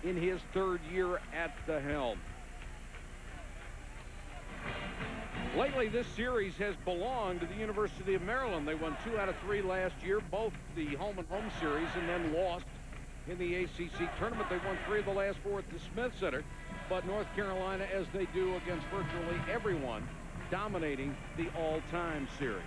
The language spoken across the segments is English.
in his third year at the helm. Lately, this series has belonged to the University of Maryland. They won 2 out of 3 last year, both the home-and-home series, and then lost in the ACC tournament. They won 3 of the last 4 at the Smith Center. But North Carolina, as they do against virtually everyone, dominating the all-time series.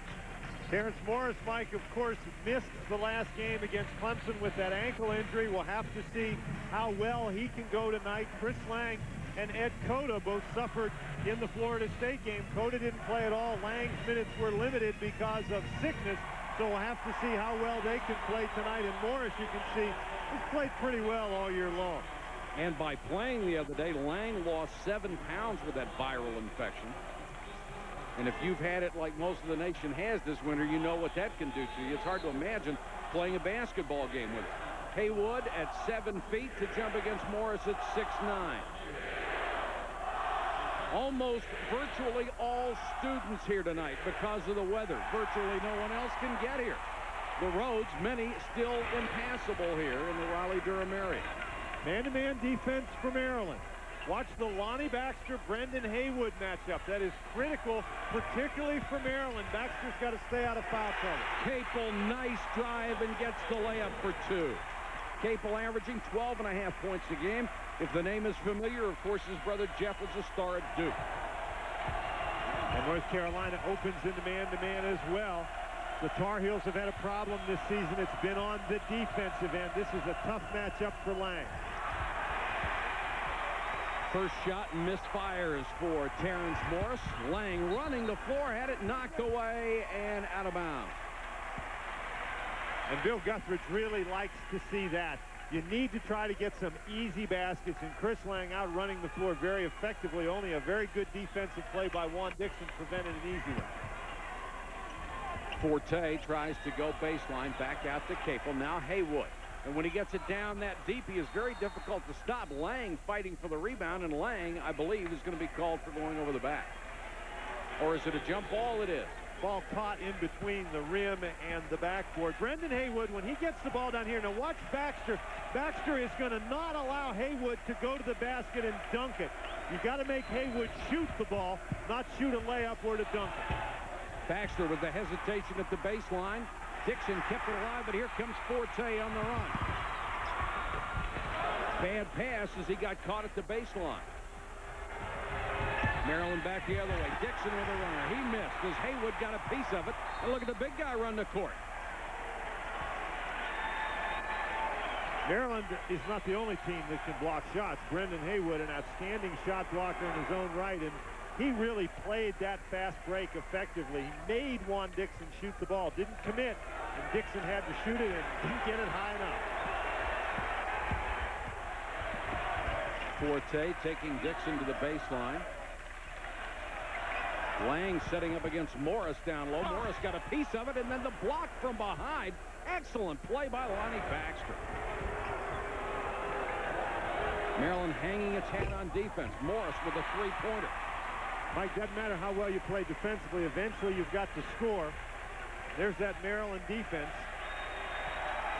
Terrence Morris, Mike, of course, missed the last game against Clemson with that ankle injury. We'll have to see how well he can go tonight. Chris Lang and Ed Cota both suffered in the Florida State game. Cota didn't play at all. Lang's minutes were limited because of sickness. So we'll have to see how well they can play tonight. And Morris, you can see, he's played pretty well all year long. And by playing the other day, Lang lost 7 pounds with that viral infection. And if you've had it like most of the nation has this winter, you know what that can do to you. It's hard to imagine playing a basketball game with it. Haywood at 7 feet to jump against Morris at 6'9". Almost virtually all students here tonight because of the weather. Virtually no one else can get here. The roads, many still impassable here in the Raleigh-Durham area. Man-to-man defense for Maryland. Watch the Lonnie Baxter, Brendan Haywood matchup. That is critical, particularly for Maryland. Baxter's got to stay out of foul trouble. Capel, nice drive and gets the layup for 2. Capel averaging 12.5 points a game. If the name is familiar, of course, his brother Jeff was a star at Duke. And North Carolina opens into man-to-man as well. The Tar Heels have had a problem this season. It's been on the defensive end. This is a tough matchup for Lang. First shot misfires for Terrence Morris. Lang running the floor, had it knocked away and out of bounds. And Bill Guthridge really likes to see that. You need to try to get some easy baskets, and Chris Lang out running the floor very effectively. Only a very good defensive play by Juan DIXON prevented an easy one. Forte tries to go baseline, back out to Capel. Now Haywood. And when he gets it down that deep, he is very difficult to stop. Lang fighting for the rebound, and Lang, I believe, is going to be called for going over the back. Or is it a jump ball? It is. Ball caught in between the rim and the backboard. Brendan Haywood, when he gets the ball down here, now watch Baxter. Baxter is going to not allow Haywood to go to the basket and dunk it. You've got to make Haywood shoot the ball, not shoot a layup or to dunk it. Baxter with the hesitation at the baseline. DIXON kept it alive, but here comes Forte on the run. Bad pass as he got caught at the baseline. Maryland back the other way. DIXON with a runner. He missed as Haywood got a piece of it. And look at the big guy run the court. Maryland is not the only team that can block shots. Brendan Haywood, an outstanding shot blocker in his own right, and he really played that fast break effectively. He made Juan DIXON shoot the ball. Didn't commit, and DIXON had to shoot it and didn't get it high enough. Forte taking DIXON to the baseline. Lang setting up against Morris down low. Morris got a piece of it, and then the block from behind. Excellent play by Lonnie Baxter. Maryland hanging its head on defense. Morris with a three-pointer. Mike, doesn't matter how well you play defensively. Eventually, you've got to score. There's that Maryland defense.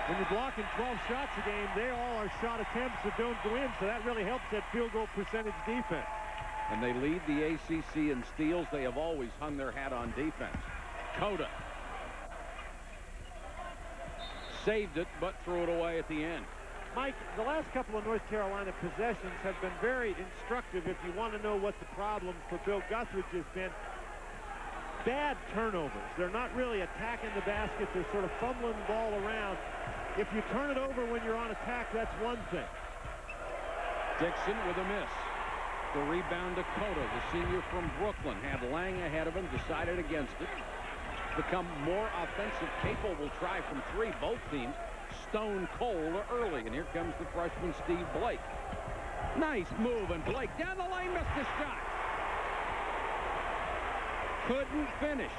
When you're blocking 12 shots a game, they all are shot attempts that don't go in, so that really helps that field goal percentage defense. And they lead the ACC in steals. They have always hung their hat on defense. Cota saved it, but threw it away at the end. Mike, the last couple of North Carolina possessions have been very instructive if you want to know what the problem for Bill Guthridge has been. Bad turnovers. They're not really attacking the basket. They're sort of fumbling the ball around. If you turn it over when you're on attack, that's one thing. DIXON with a miss. The rebound to Cota, the senior from Brooklyn, had Lang ahead of him, decided against it. Become more offensive. Capel will try from 3. Both teams stone cold early, and here comes the freshman Steve Blake. Nice move, and Blake down the lane, missed the shot. Couldn't finish.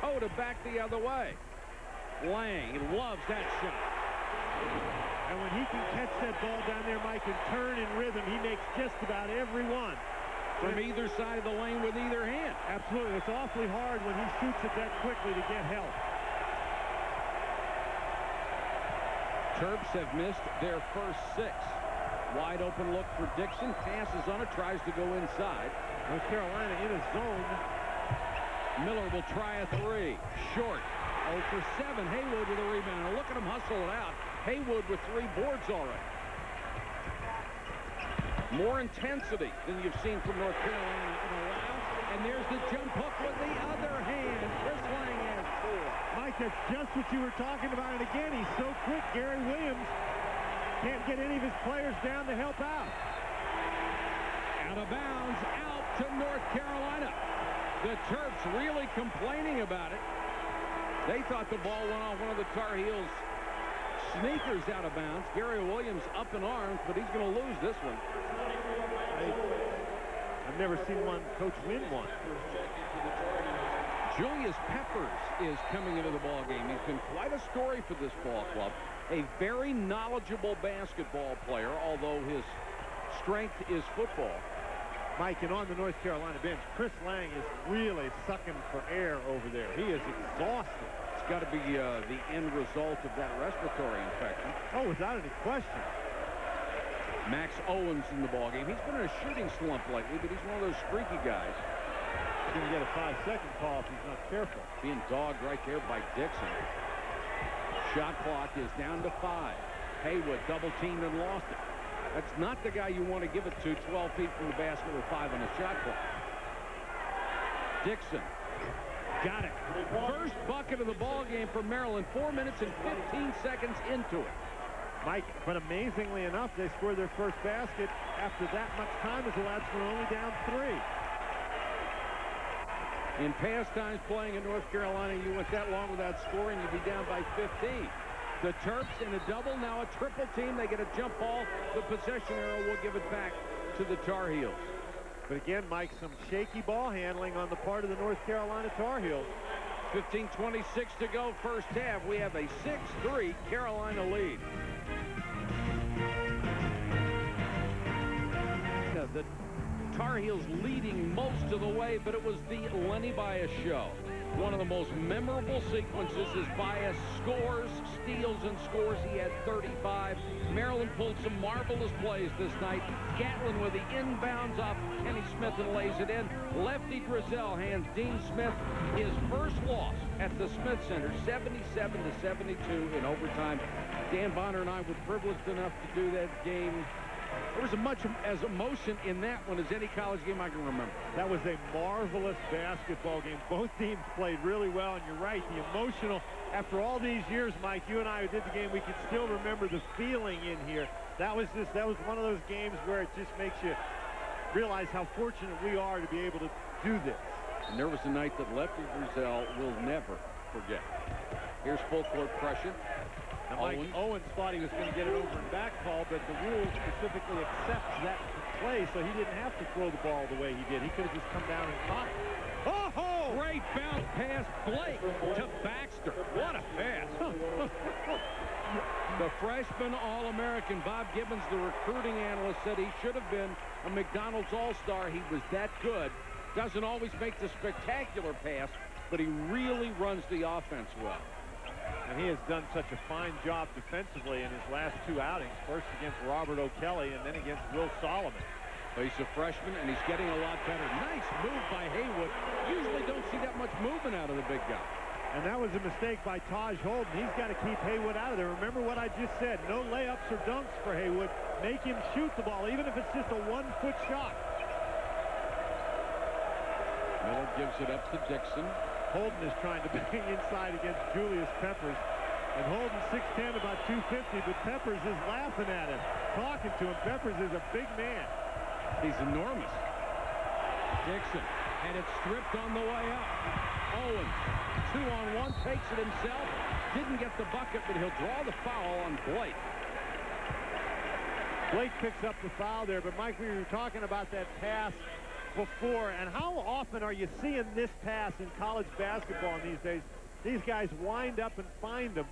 Cota back the other way. Lang loves that shot. And when he can catch that ball down there, Mike, and turn in rhythm, he makes just about every one. From either side of the lane with either hand. Absolutely. It's awfully hard when he shoots it that quickly to get help. Terps have missed their first 6. Wide open look for Dixon. Passes on it, tries to go inside. North Carolina in a zone. Miller will try a three. Short. 0 for 7. Haywood with a rebound. And look at him hustle it out. Haywood with 3 boards already. More intensity than you've seen from North Carolina in a while. And there's the jump hook with the other hand. Chris Lang has 4. Mike, that's just what you were talking about. And again, he's so quick. Gary Williams can't get any of his players down to help out. Out of bounds, out to North Carolina. The Terps really complaining about it. They thought the ball went off one of the Tar Heels' sneakers out of bounds. Gary Williams up in arms, but he's going to lose this one. I've never seen one coach win one. Julius Peppers is coming into the ball game. He's been quite a story for this ball club. A very knowledgeable basketball player, although his strength is football. Mike, and on the North Carolina bench, Chris Lang is really sucking for air over there. He is exhausted. It's got to be the end result of that respiratory infection. Oh, without any question. Max Owens in the ballgame. He's been in a shooting slump lately, but he's one of those streaky guys. He's going to get a 5-second call if he's not careful. Being dogged right there by Dixon. Shot clock is down to 5. Haywood double-teamed and lost it. That's not the guy you want to give it to 12 feet from the basket with 5 on the shot clock. Dixon. Got it. First bucket of the ball game for Maryland. 4 minutes and 15 seconds into it. Mike, but amazingly enough, they scored their first basket after that much time as the lads were only down 3. In past times playing in North Carolina, you went that long without scoring, you'd be down by 15. The Terps in a double, now a triple team. They get a jump ball. The possession arrow will give it back to the Tar Heels. But again, Mike, some shaky ball handling on the part of the North Carolina Tar Heels. 15:26 to go first half. We have a 6-3 Carolina lead. The Tar Heels leading most of the way, but it was the Lenny Bias show. One of the most memorable sequences is Bias scores, steals, and scores. He had 35. Maryland pulled some marvelous plays this night. Gatlin with the inbounds off Kenny Smith and lays it in. Lefty Drizel hands Dean Smith his first loss at the Smith Center, 77-72 in overtime. Dan Bonner and I were privileged enough to do that game. There was as much as emotion in that one as any college game I can remember. That was a marvelous basketball game. Both teams played really well, and you're right, the emotional, after all these years, Mike, you and I who did the game, we can still remember the feeling in here. That was one of those games where it just makes you realize how fortunate we are to be able to do this. And there was a night that Lefty Drizel will never forget. Here's full court pressure. Now, Mike Owens thought he was going to get it over and back call, but the rule specifically accepts that play, so he didn't have to throw the ball the way he did. He could have just come down and caught it. Oh, great bounce pass, Blake to Baxter. What a pass. The freshman All-American Bob Gibbons, the recruiting analyst, said he should have been a McDonald's All-Star. He was that good. Doesn't always make the spectacular pass, but he really runs the offense well. And he has done such a fine job defensively in his last 2 outings. First against Robert O'Kelly and then against Will Solomon. He's a freshman, and he's getting a lot better. Nice move by Haywood. Usually don't see that much movement out of the big guy. And that was a mistake by Taj Holden. He's got to keep Haywood out of there. Remember what I just said. No layups or dunks for Haywood. Make him shoot the ball, even if it's just a 1-foot shot. Miller gives it up to Dixon. Holden is trying to bang inside against Julius Peppers. And Holden 6'10", about 250, but Peppers is laughing at him, talking to him. Peppers is a big man. He's enormous. Dixon had it stripped on the way up. Owens, 2-on-1, takes it himself. Didn't get the bucket, but he'll draw the foul on Blake. Blake picks up the foul there, but Mike, we were talking about that pass before, and how often are you seeing this pass in college basketball these days? These guys wind up and find them.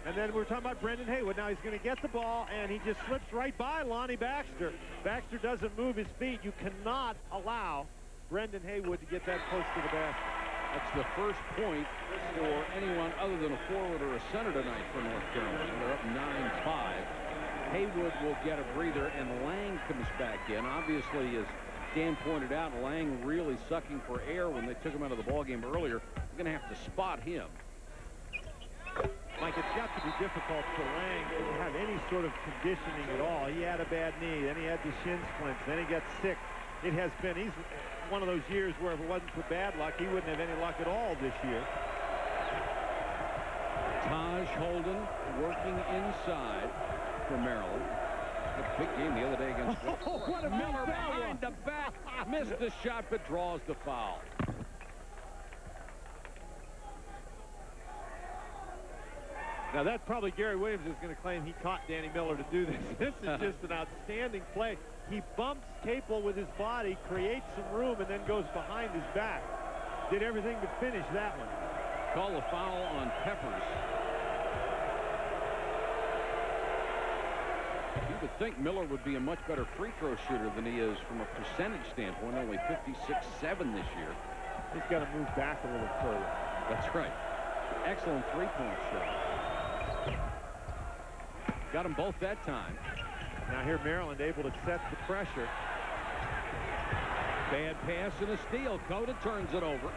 And then we're talking about Brendan Haywood. Now he's going to get the ball, and he just slips right by Lonnie Baxter. Baxter doesn't move his feet. You cannot allow Brendan Haywood to get that close to the basket. That's the first point for anyone other than a forward or a center tonight for North Carolina. They're up 9-5. Haywood will get a breather, and Lang comes back in. Obviously, as Dan pointed out, Lang really sucking for air when they took him out of the ballgame earlier. We're going to have to spot him. Mike, it's got to be difficult for Lang to have any sort of conditioning at all. He had a bad knee, then he had the shin splints, then he got sick. It has been, he's one of those years where if it wasn't for bad luck, he wouldn't have any luck at all this year. Taj Holden working inside for Maryland. A big game the other day against what a Miller behind the back. Missed the shot, but draws the foul. Now, that's probably Gary Williams is going to claim he taught Danny Miller to do this. This is just an outstanding play. He bumps Capel with his body, creates some room, and then goes behind his back. Did everything to finish that one. Call a foul on Peppers. You would think Miller would be a much better free throw shooter than he is from a percentage standpoint, only 56.7 this year. He's got to move back a little further. That's right. Excellent three-point shot. Got them both that time. Now here Maryland able to set the pressure. Bad pass and a steal. Cota turns it over.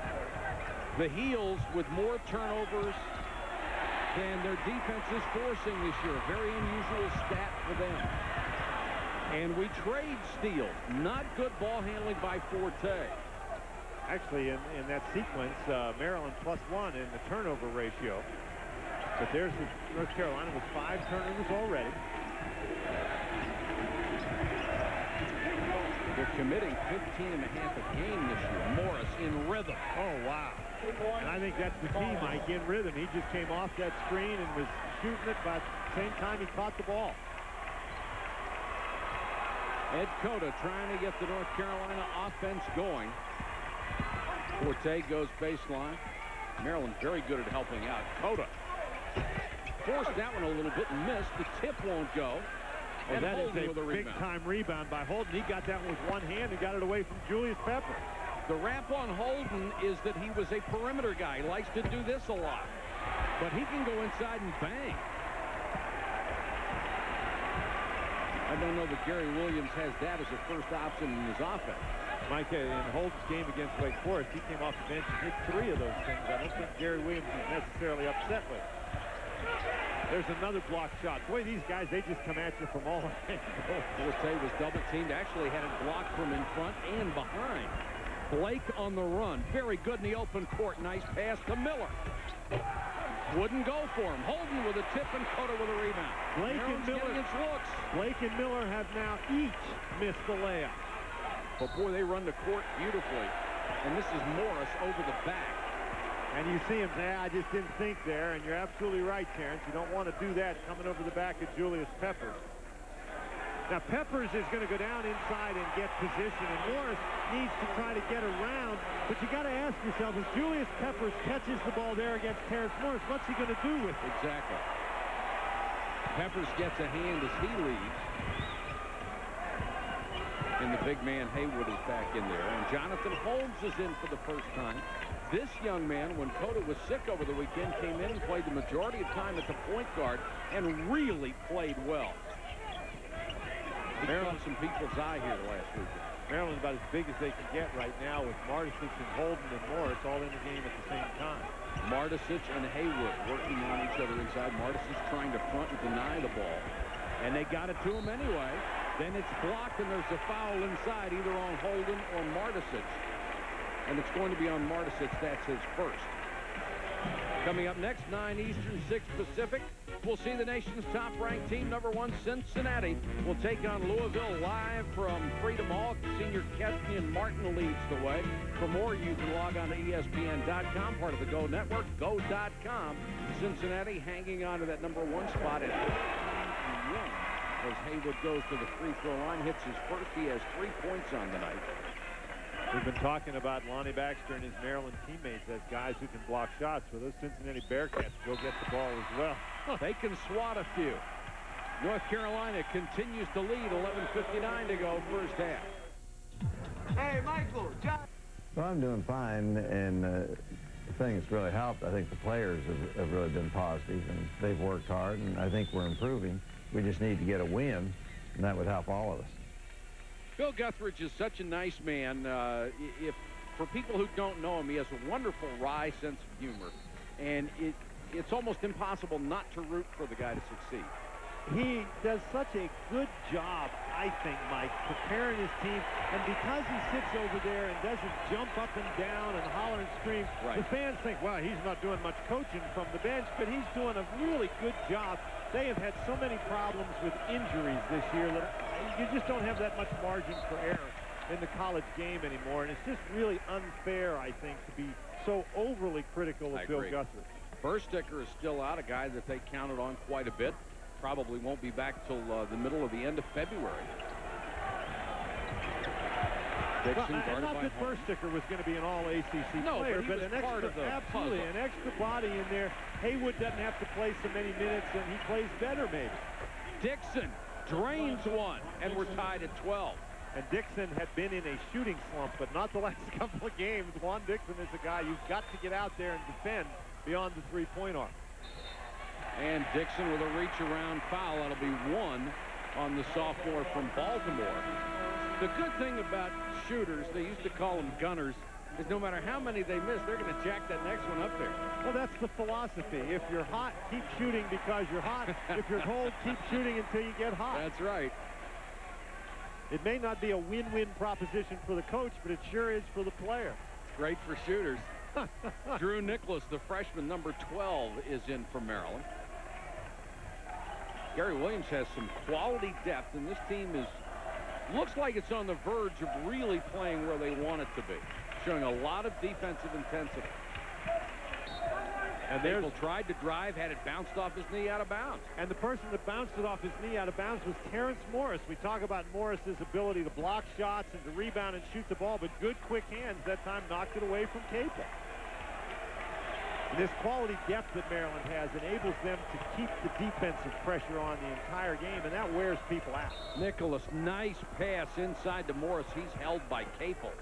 The Heels with more turnovers than their defense is forcing this year. Very unusual stat for them. And we trade steals. Not good ball handling by Forte. Actually, in that sequence, Maryland +1 in the turnover ratio. But there's North Carolina with 5 turnovers already. They're committing 15.5 a game this year. Morris in rhythm. Oh, wow. And I think that's the key, Mike, in rhythm. He just came off that screen and was shooting it, but at the same time he caught the ball. Ed Cota trying to get the North Carolina offense going. Forte goes baseline. Maryland very good at helping out. Cota forced that one a little bit and missed. The tip won't go. And that is Holden with a big-time rebound by Holden. He got that one with one hand and got it away from Julius Pepper. The rap on Holden is that he was a perimeter guy. He likes to do this a lot. But he can go inside and bang. I don't know that Gary Williams has that as a first option in his offense. Mike, in Holden's game against Wake Forest, he came off the bench and hit 3 of those things. I don't think Gary Williams is necessarily upset with it. There's another block shot. Boy, these guys, they just come at you from all angles. Forte was double-teamed. Actually had it blocked from in front and behind. Blake on the run. Very good in the open court. Nice pass to Miller. Wouldn't go for him. Holden with a tip and Cota with a rebound. Blake and Miller have now each missed the layup. But boy, they run the court beautifully. And this is Morris over the back. And you see him say, I just didn't think there. And you're absolutely right, Terrence. You don't want to do that coming over the back of Julius Peppers. Now, Peppers is going to go down inside and get position. And Morris needs to try to get around. But you got to ask yourself, if Julius Peppers catches the ball there against Terrence Morris, what's he going to do with it? Exactly. Peppers gets a hand as he leaves. And the big man Haywood is back in there. And Jonathan Holmes is in for the first time. This young man, when Cota was sick over the weekend, came in and played the majority of time at the point guard and really played well. He caught some people's eye here last weekend. Maryland's about as big as they can get right now with Marticic and Holden and Morris all in the game at the same time. Marticic and Haywood working on each other inside. Marticic trying to front and deny the ball. And they got it to him anyway. Then it's blocked and there's a foul inside either on Holden or Marticic. And it's going to be on Marticic. That's his first. Coming up next, 9 Eastern, 6 Pacific. We'll see the nation's top-ranked team, #1 Cincinnati, will take on Louisville live from Freedom Hall. Senior Kenyon Martin leads the way. For more, you can log on to ESPN.com, part of the Go Network, Go.com. Cincinnati hanging on to that #1 spot at 51 as Haywood goes to the free throw line, hits his first. He has 3 points on the night. We've been talking about Lonnie Baxter and his Maryland teammates as guys who can block shots. Well, those Cincinnati Bearcats go get the ball as well. They can swat a few. North Carolina continues to lead, 11:59 to go, first half. Hey, Michael, John. Well, I'm doing fine, and the thing that's really helped, I think the players have really been positive, and they've worked hard, and I think we're improving. We just need to get a win, and that would help all of us. Bill Guthridge is such a nice man. For people who don't know him, he has a wonderful wry sense of humor, and it's almost impossible not to root for the guy to succeed. He does such a good job, I think, Mike, preparing his team. And because he sits over there and doesn't jump up and down and holler and scream, right, the fans think, well, he's not doing much coaching from the bench, but he's doing a really good job. They have had so many problems with injuries this year that you just don't have that much margin for error in the college game anymore. And it's just really unfair, I think, to be so overly critical of Bill Guthridge. Bursticker is still out, a guy that they counted on quite a bit. Probably won't be back till the middle of the end of February. Dixon, not that Bursticker was going to be an all-ACC player, but an extra body in there. Haywood doesn't have to play so many minutes, and he plays better, maybe. Dixon drains one, and we're tied at 12. And Dixon had been in a shooting slump, but not the last couple of games. Juan Dixon is a guy you've got to get out there and defend beyond the three-point arc. And Dixon with a reach-around foul. That'll be one on the sophomore from Baltimore. The good thing about shooters, they used to call them gunners, is no matter how many they miss, they're going to jack that next one up there. Well, that's the philosophy. If you're hot, keep shooting because you're hot. If you're cold, keep shooting until you get hot. That's right. It may not be a win-win proposition for the coach, but it sure is for the player. Great for shooters. Drew Nicholas, the freshman, number 12, is in for Maryland. Gary Williams has some quality depth, and this team looks like it's on the verge of really playing where they want it to be, showing a lot of defensive intensity. And Capel tried to drive, had it bounced off his knee out of bounds. And the person that bounced it off his knee out of bounds was Terrence Morris. We talk about Morris's ability to block shots and to rebound and shoot the ball, but good quick hands that time knocked it away from Capel. This quality depth that Maryland has enables them to keep the defensive pressure on the entire game, and that wears people out. Nicholas, nice pass inside to Morris. He's held by Capel.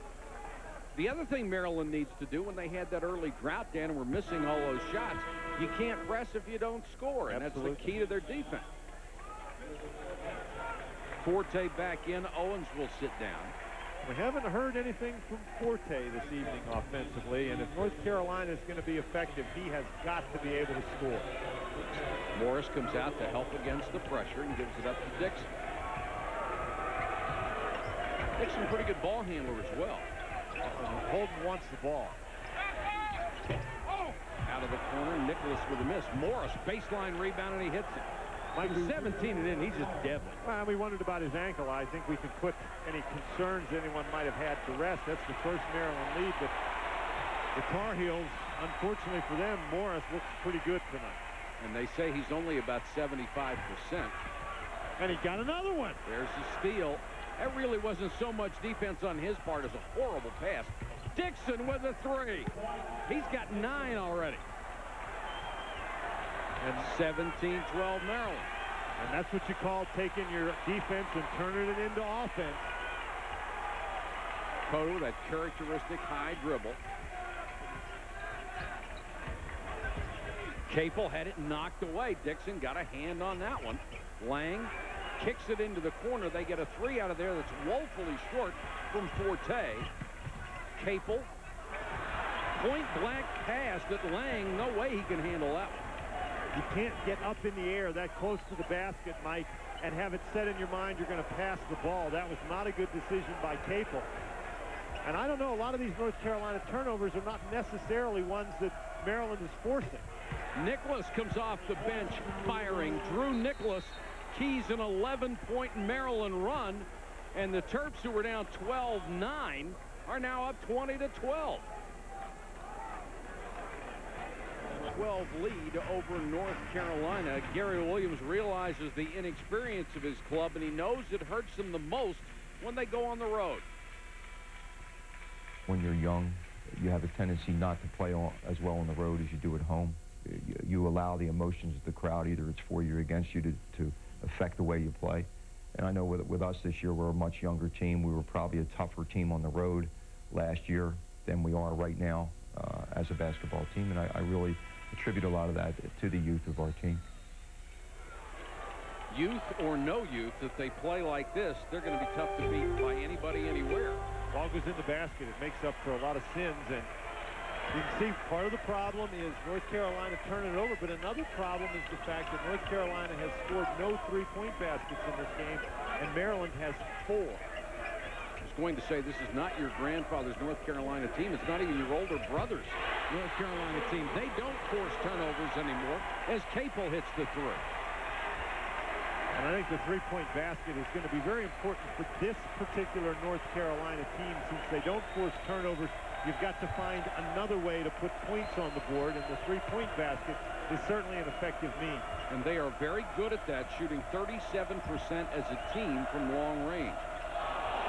The other thing Maryland needs to do when they had that early drought, Dan, and we're missing all those shots, you can't press if you don't score, and that's the key to their defense. Forte back in. Owens will sit down. We haven't heard anything from Forte this evening offensively, and if North Carolina is going to be effective, he has got to be able to score. Morris comes out to help against the pressure and gives it up to Dixon. Dixon, pretty good ball handler as well. Holden wants the ball. Out of the corner, Nicholas with a miss. Morris, baseline rebound, and he hits it. Like 17 and in, he's just deadly. Well, we wondered about his ankle. I think we can put any concerns anyone might have had to rest. That's the first Maryland lead, but the Tar Heels, unfortunately for them, Morris looks pretty good tonight. And they say he's only about 75%. And he got another one. There's the steal. That really wasn't so much defense on his part as a horrible pass. Dixon with a three. He's got 9 already. And 17-12 Maryland. And that's what you call taking your defense and turning it into offense. Cotto, that characteristic high dribble. Capel had it knocked away. Dixon got a hand on that one. Lang kicks it into the corner. They get a three out of there that's woefully short from Forte. Capel, point-blank pass that Lang, no way he can handle that one. You can't get up in the air that close to the basket, Mike, and have it set in your mind you're going to pass the ball. That was not a good decision by Capel. And I don't know, a lot of these North Carolina turnovers are not necessarily ones that Maryland is forcing. Nicholas comes off the bench firing. Drew Nicholas keys an 11-point Maryland run, and the Terps, who were down 12-9, are now up 20-12. 12 lead over North Carolina. Gary Williams realizes the inexperience of his club, and he knows it hurts them the most when they go on the road. When you're young, you have a tendency not to play as well on the road as you do at home. You allow the emotions of the crowd, either it's for you or against you, to affect the way you play. And I know with us this year, we're a much younger team. We were probably a tougher team on the road last year than we are right now as a basketball team, and I really attribute a lot of that to the youth of our team. youth or no youth, if they play like this, they're going to be tough to beat by anybody, anywhere. Ball goes in the basket. It makes up for a lot of sins, and you can see part of the problem is North Carolina turning it over, but another problem is the fact that North Carolina has scored no three-point baskets in this game, and Maryland has 4. I was going to say, this is not your grandfather's North Carolina team. It's not even your older brother's North Carolina team. They don't force turnovers anymore as CAPEL hits the three. And I think the three-point basket is going to be very important for this particular North Carolina team. Since they don't force turnovers, you've got to find another way to put points on the board, and the three-point basket is certainly an effective means. And they are very good at that, shooting 37% as a team from long range.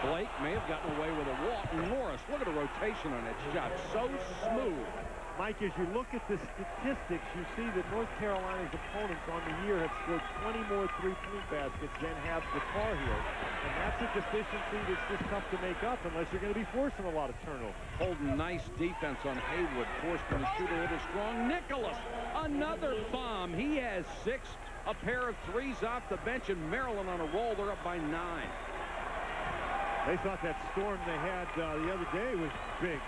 Blake may have gotten away with a walk. Morris, look at the rotation on that shot. So smooth. Mike, as you look at the statistics, you see that North Carolina's opponents on the year have scored 20 more three-point baskets than have the Tar Heels. And that's a deficiency that's just tough to make up unless you're going to be forcing a lot of turnovers. Holden, nice defense on Haywood. Forced him to shoot a little strong. Nicholas, another bomb. He has 6. A pair of threes off the bench, and Maryland on a roll. They're up by 9. They thought that storm they had the other day was big.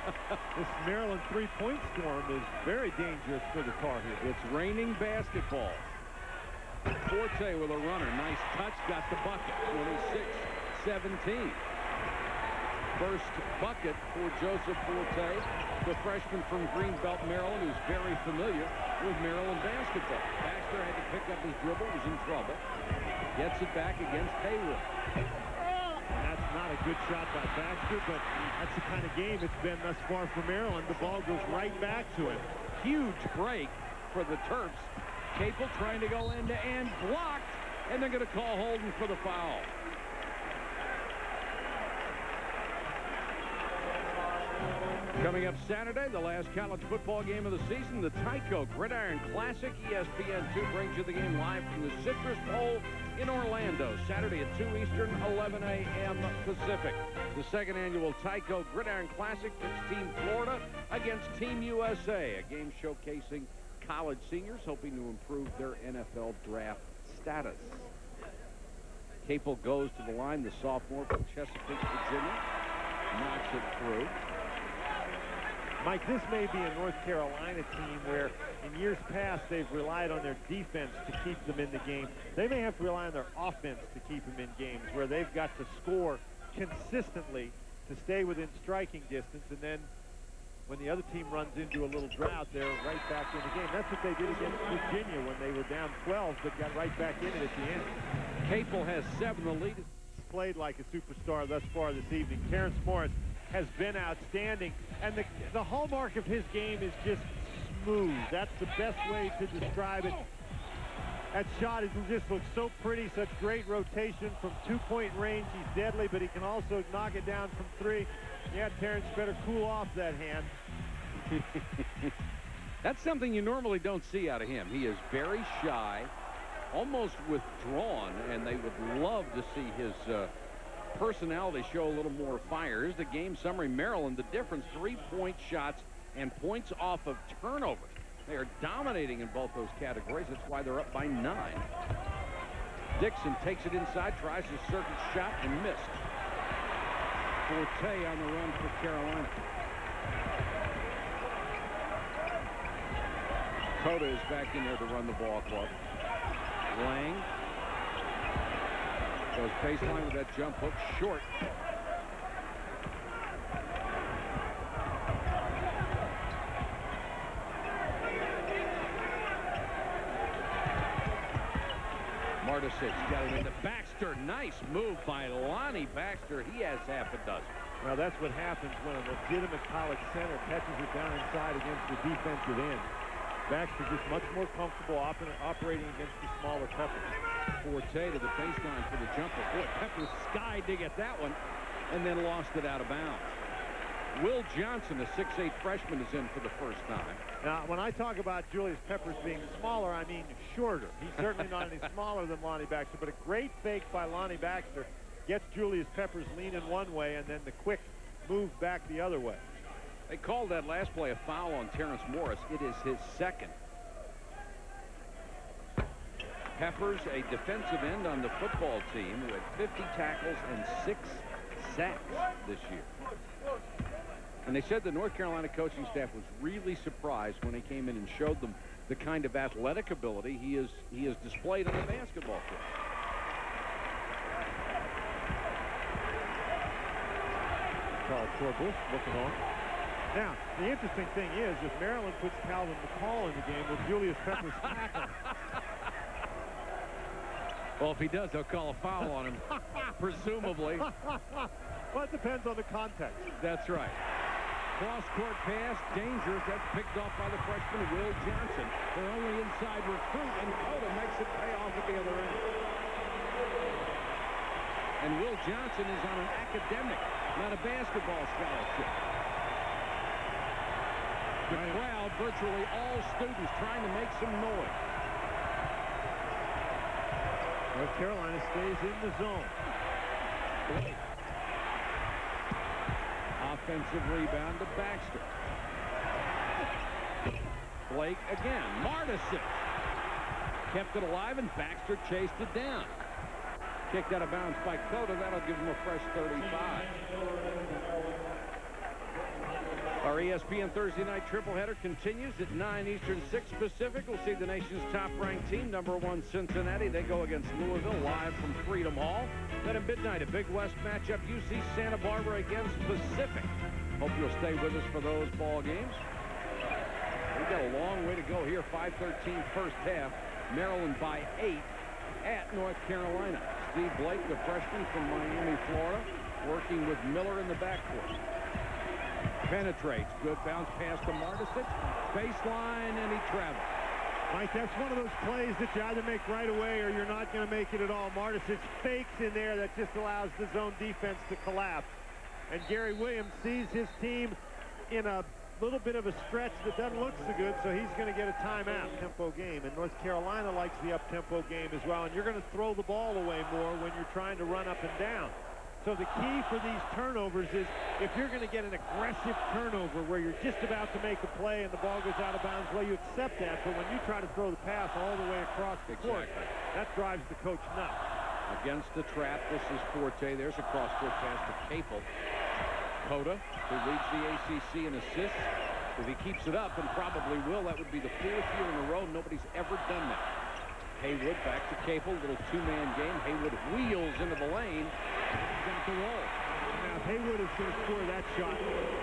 This Maryland three-point storm is very dangerous for the Tar Heels. It's raining basketball. Forte with a runner. Nice touch. Got the bucket. 26-17. First bucket for Joseph Forte, the freshman from Greenbelt, Maryland, who's very familiar with Maryland basketball. Baxter had to pick up his dribble. Was in trouble. Gets it back against Haywood. That's not a good shot by Baxter, but that's the kind of game it's been thus far for Maryland. The ball goes right back to him. Huge break for the Terps. CAPEL trying to go end-to-end, blocked, and they're going to call Holden for the foul. Coming up Saturday, the last college football game of the season, the Tyco Gridiron Classic. ESPN2 brings you the game live from the Citrus Bowl in Orlando, Saturday at 2 Eastern, 11 a.m. Pacific. The second annual Tyco Gridiron Classic pits Team Florida against Team USA, a game showcasing college seniors hoping to improve their NFL draft status. CAPEL goes to the line, the sophomore from Chesapeake, Virginia, knocks it through. Mike, this may be a North Carolina team where in years past they've relied on their defense to keep them in the game. They may have to rely on their offense to keep them in games where they've got to score consistently to stay within striking distance, and then when the other team runs into a little drought, they're right back in the game. That's what they did against Virginia when they were down 12 but got right back in it at the end. CAPEL has 7. The lead is played like a superstar thus far this evening. Terrence Morris has been outstanding, and the hallmark of his game is just smooth. That's the best way to describe it. That shot just looks so pretty, such great rotation from two-point range. He's deadly, but he can also knock it down from 3. Yeah, Terrence better cool off that hand. That's something you normally don't see out of him. He is very shy, almost withdrawn, and they would love to see his personality show a little more fire. Here's the game summary. Maryland, the difference, 3-point shots and points off of turnovers. They are dominating in both those categories. That's why they're up by 9. DIXON takes it inside, tries his circuit shot and missed. Forte on the run for Carolina. Coda is back in there to run the ball club. Lang goes baseline with that jump hook short. Martisic got it into Baxter. Nice move by Lonnie Baxter. He has half a dozen. Well, that's what happens when a legitimate college center catches it down inside against the defensive end. Baxter just much more comfortable operating against the smaller Peppers. Forte to the baseline for the jumper. Boy, Peppers skied to get that one and then lost it out of bounds. Will Johnson, a 6'8 freshman, is in for the first time. Now, when I talk about Julius Peppers being smaller, I mean shorter. He's certainly not any smaller than Lonnie Baxter, but a great fake by Lonnie Baxter gets Julius Peppers leaning one way and then the quick move back the other way. They called that last play a foul on Terrence Morris. It is his second. Peppers, a defensive end on the football team with 50 tackles and 6 sacks this year. And they said the North Carolina coaching staff was really surprised when he came in and showed them the kind of athletic ability he has displayed on the basketball field. Carl Corbush looking on. Now, the interesting thing is, if Maryland puts Calvin McCall in the game, will Julius Peppers tackle? Well, if he does, they'll call a foul on him, presumably. Well, it depends on the context. That's right. Cross-court pass, dangerous. That's picked off by the freshman, Will Johnson. Their only inside recruit, and Cota makes it pay off at the other end. And Will Johnson is on an academic, not a basketball scholarship. The crowd, virtually all students, trying to make some noise. North Carolina stays in the zone. Blake. Offensive rebound to Baxter. Blake again. Martisic kept it alive, and Baxter chased it down. Kicked out of bounds by Cota. That'll give him a fresh 35. Our ESPN Thursday night tripleheader continues at 9 Eastern, 6 Pacific. We'll see the nation's top-ranked team, #1 Cincinnati. They go against Louisville live from Freedom Hall. Then at midnight, a Big West matchup, UC Santa Barbara against Pacific. Hope you'll stay with us for those ball games. We've got a long way to go here. 5:13 first half. Maryland by 8 at North Carolina. Steve Blake, the freshman from Miami, Florida, working with Miller in the backcourt. Penetrates. Good bounce pass to Martisic. Baseline, and he travels. Mike, that's one of those plays that you either make right away or you're not going to make it at all. Martisic fakes in there that just allows the zone defense to collapse. And Gary Williams sees his team in a little bit of a stretch that doesn't look so good, so he's going to get a timeout. Tempo game, and North Carolina likes the up-tempo game as well, and you're going to throw the ball away more when you're trying to run up and down. So the key for these turnovers is if you're going to get an aggressive turnover where you're just about to make a play and the ball goes out of bounds, well, you accept that. But when you try to throw the pass all the way across the court, that drives the coach nuts. Against the trap, this is Forte. There's a cross-court pass to Capel. Cota, who leads the ACC in assists. If he keeps it up, and probably will, that would be the 4th year in a row. Nobody's ever done that. Haywood back to Capel, little two-man game. Haywood wheels into the lane. Got the roll. Now, if Haywood is going to score that shot,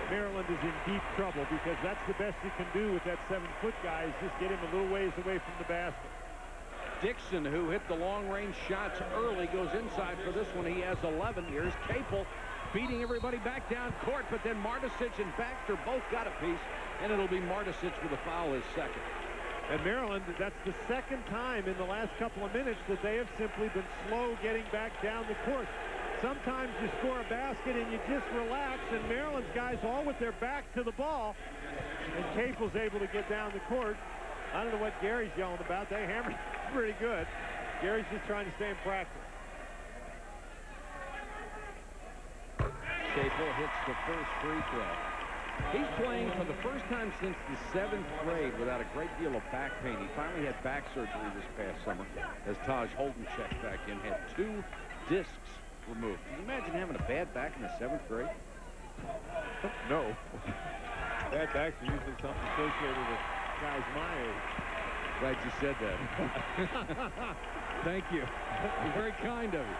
Maryland is in deep trouble because that's the best you can do with that 7-foot guy is just get him a little ways away from the basket. Dixon, who hit the long-range shots early, goes inside for this one. He has 11. Here's Capel beating everybody back down court, but then Martisic and Baxter both got a piece, and it'll be Martisic with a foul, his second. And Maryland, that's the second time in the last couple of minutes that they have simply been slow getting back down the court. Sometimes you score a basket and you just relax, and Maryland's guys all with their back to the ball, and Capel's able to get down the court. I don't know what Gary's yelling about. They hammered pretty good. Gary's just trying to stay in practice. Capel hits the first free throw. He's playing for the first time since the 7th grade without a great deal of back pain. He finally had back surgery this past summer as Taj Holden checked back in, had 2 discs removed. Can you imagine having a bad back in the 7th grade? No. Bad backs are usually something associated with guys my age. Glad you said that. Thank you. Very kind of you.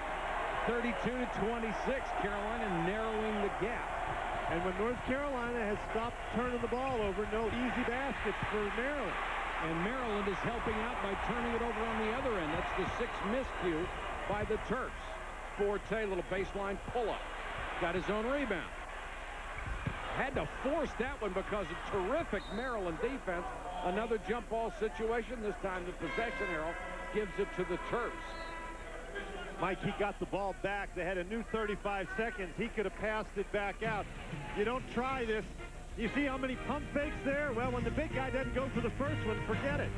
32-26, Carolina narrowing the gap. And when North Carolina has stopped turning the ball over, no easy baskets for Maryland. And Maryland is helping out by turning it over on the other end. That's the 6th miscue by the Terps. Forte, little baseline pull-up. Got his own rebound. Had to force that one because of terrific Maryland defense. Another jump ball situation. This time the possession arrow gives it to the Terps. Mike, he got the ball back. They had a new 35 seconds. He could have passed it back out. You don't try this. You see how many pump fakes there? Well, when the big guy doesn't go for the first one, forget it.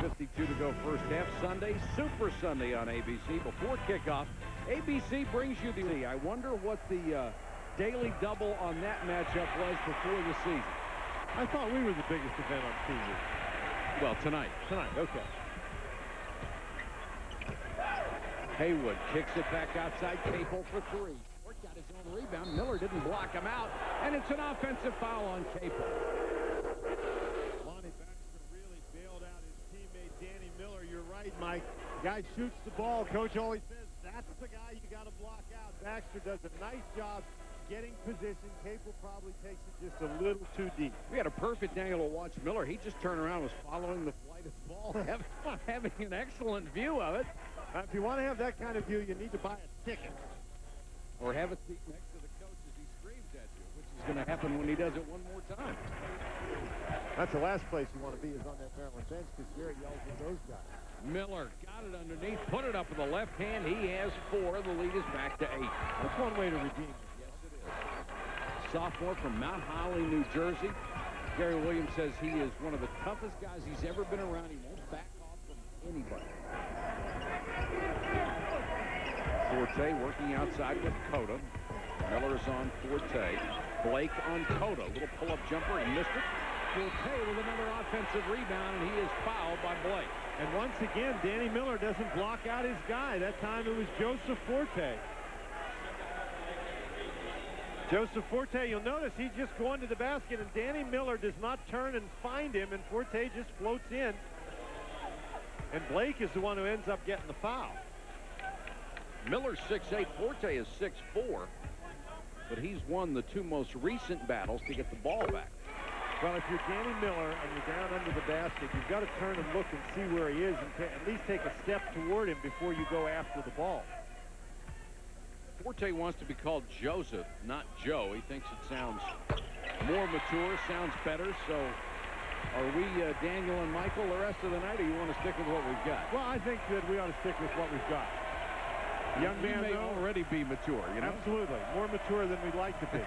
52 to go first half. Sunday, Super Sunday on ABC. Before kickoff, ABC brings you the... I wonder what the daily double on that matchup was before the season. I thought we were the biggest event on TV. Well, tonight. Tonight, okay. Haywood kicks it back outside. Capel for three. Fort got his own rebound. Miller didn't block him out, and it's an offensive foul on Capel. Lonnie Baxter really bailed out his teammate Danny Miller. You're right, Mike. Guy shoots the ball. Coach always says that's the guy you got to block out. Baxter does a nice job getting position. Capel probably takes it just a little too deep. We had a perfect angle to watch Miller. He just turned around and was following the flight of the ball, having an excellent view of it. If you want to have that kind of view, you need to buy a ticket. Or have a seat next to the coach as he screams at you, which is going to happen when he does it one more time. That's the last place you want to be, is on that Maryland bench, because Gary yells at those guys. Miller got it underneath, put it up with the left hand. He has 4. The lead is back to 8. That's one way to redeem it. Yes, it is. Sophomore from Mount Holly, New Jersey. Gary Williams says he is one of the toughest guys he's ever been around. He won't back off from anybody. Forte working outside with Cota. Miller's on Forte. Blake on Cota. Little pull-up jumper. He missed it. Forte with another offensive rebound, and he is fouled by Blake. And once again, Danny Miller doesn't block out his guy. That time it was Joseph Forte. Joseph Forte, you'll notice he's just going to the basket, and Danny Miller does not turn and find him, and Forte just floats in. And Blake is the one who ends up getting the foul. Miller's 6'8", Forte is 6'4", but he's won the 2 most recent battles to get the ball back. Well, if you're Danny Miller and you're down under the basket, you've got to turn and look and see where he is and at least take a step toward him before you go after the ball. Forte wants to be called Joseph, not Joe. He thinks it sounds more mature, sounds better. So are we Daniel and Michael the rest of the night, or you want to stick with what we've got? Well, I think that we ought to stick with what we've got. Young man may already be mature, you know? Absolutely. More mature than we'd like to be.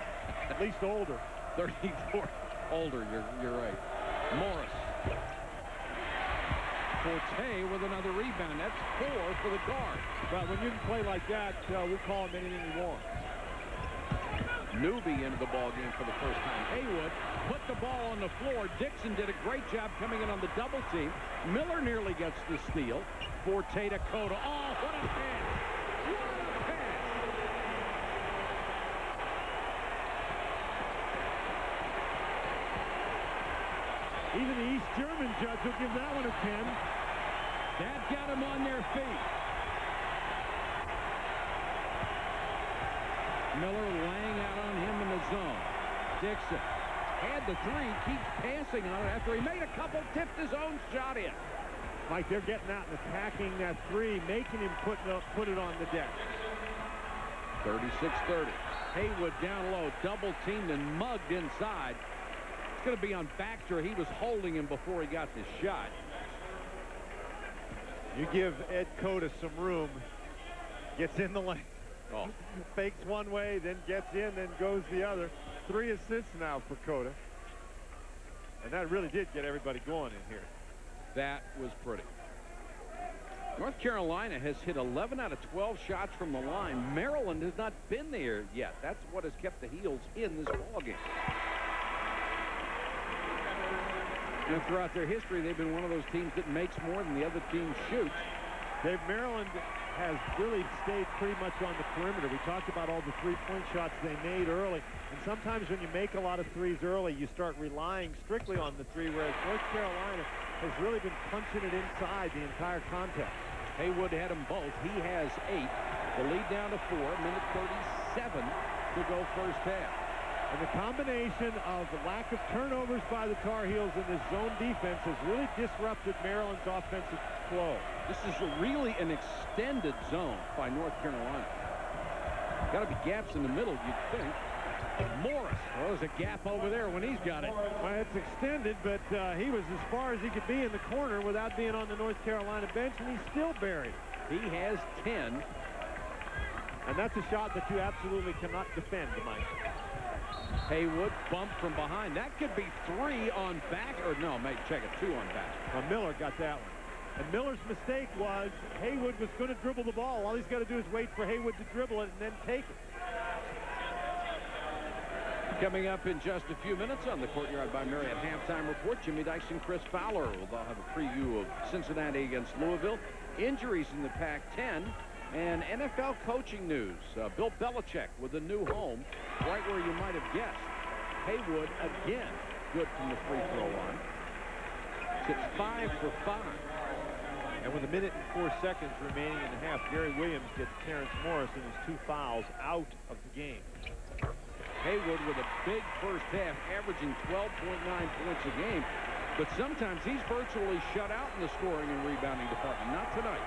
At least older. 34. Older, you're right. Morris. Forte with another rebound. That's 4 for the guard. Well, when you can play like that, we'll call him anything we want. Newby into the ball game for the first time. Haywood put the ball on the floor. Dixon did a great job coming in on the double team. Miller nearly gets the steal. Forte to Cota. Oh, what a pass! What a pass! Even the East German judge will give that one a 10. That got them on their feet. Miller laying out on him in the zone. Dixon had the 3, keeps passing on it after he made a couple, tipped his own shot in. Mike, they're getting out and attacking that 3, making him put it on the deck. 36-30. Haywood down low, double teamed and mugged inside. It's going to be on Baxter. He was holding him before he got this shot. You give Ed Cota some room, gets in the lane. Oh. Fakes one way, then gets in, then goes the other. 3 assists now for Cota. And that really did get everybody going in here. That was pretty. North Carolina has hit 11 out of 12 shots from the line. Maryland has not been there yet. That's what has kept the Heels in this ballgame. And throughout their history, they've been one of those teams that makes more than the other team shoots. Maryland has really stayed pretty much on the perimeter. We talked about all the three-point shots they made early. And sometimes when you make a lot of threes early, you start relying strictly on the 3, whereas North Carolina has really been punching it inside the entire contest. Haywood had them both. He has 8. The lead down to 4. Minute 37 to go first half. And the combination of the lack of turnovers by the Tar Heels and this zone defense has really disrupted Maryland's offensive flow. This is really an extended zone by North Carolina. Got to be gaps in the middle, you'd think. Morris. Well, there's a gap over there when he's got it. Well, it's extended, but he was as far as he could be in the corner without being on the North Carolina bench, and he's still buried. He has 10. And that's a shot that you absolutely cannot defend, Mike. Haywood bumped from behind. That could be 3 on back, or no, mate, check it, 2 on back. Well, Miller got that one. And Miller's mistake was Haywood was going to dribble the ball. All he's got to do is wait for Haywood to dribble it and then take it. Coming up in just a few minutes on the Courtyard by Marriott halftime report, Jimmy Dykes and Chris Fowler will have a preview of Cincinnati against Louisville, injuries in the Pac-10, and NFL coaching news. Bill Belichick with a new home, right where you might have guessed. Haywood again good from the free throw line. It's 5 for 5. And with 1 minute and 4 seconds remaining in the half, Gary Williams gets Terrence Morris and his 2 fouls out of the game. Haywood with a big first half, averaging 12.9 points a game. But sometimes he's virtually shut out in the scoring and rebounding department. Not tonight.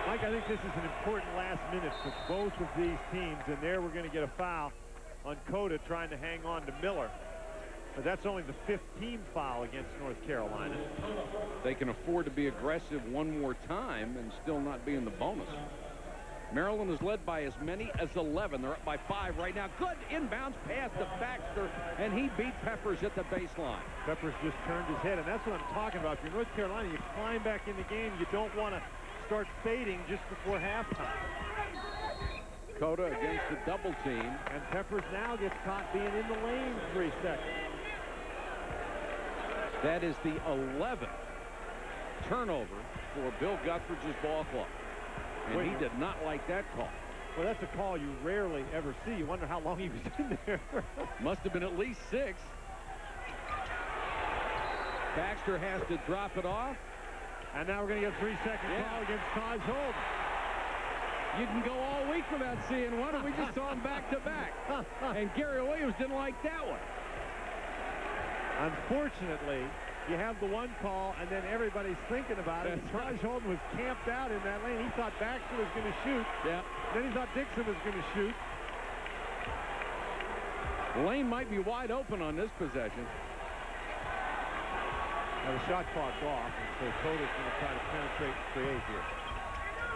Mike, I think this is an important last minute for both of these teams. And there we're going to get a foul on Cota trying to hang on to Miller. But that's only the 5th team foul against North Carolina. They can afford to be aggressive one more time and still not be in the bonus. Maryland is led by as many as 11. They're up by 5 right now. Good inbounds pass to Baxter, and he beat Peppers at the baseline. Peppers just turned his head, and that's what I'm talking about. If you're North Carolina, you climb back in the game. You don't want to start fading just before halftime. Cota against the double team. And Peppers now gets caught being in the lane 3 seconds. That is the 11th turnover for Bill Guthridge's ball club. And he did not like that call. Well, that's a call you rarely ever see. You wonder how long he was in there. Must have been at least 6. Baxter has to drop it off. And now we're going to get a 3-second call against Taj Holden. You can go all week without seeing one, and we just saw him back-to-back. And Gary Williams didn't like that one. Unfortunately, you have the one call, and then everybody's thinking about it. Taj Holden was camped out in that lane. He thought Baxter was going to shoot. Yeah. Then he thought DIXON was going to shoot. The lane might be wide open on this possession. Now the shot clock's off, and so Cota's going to try to penetrate and create here.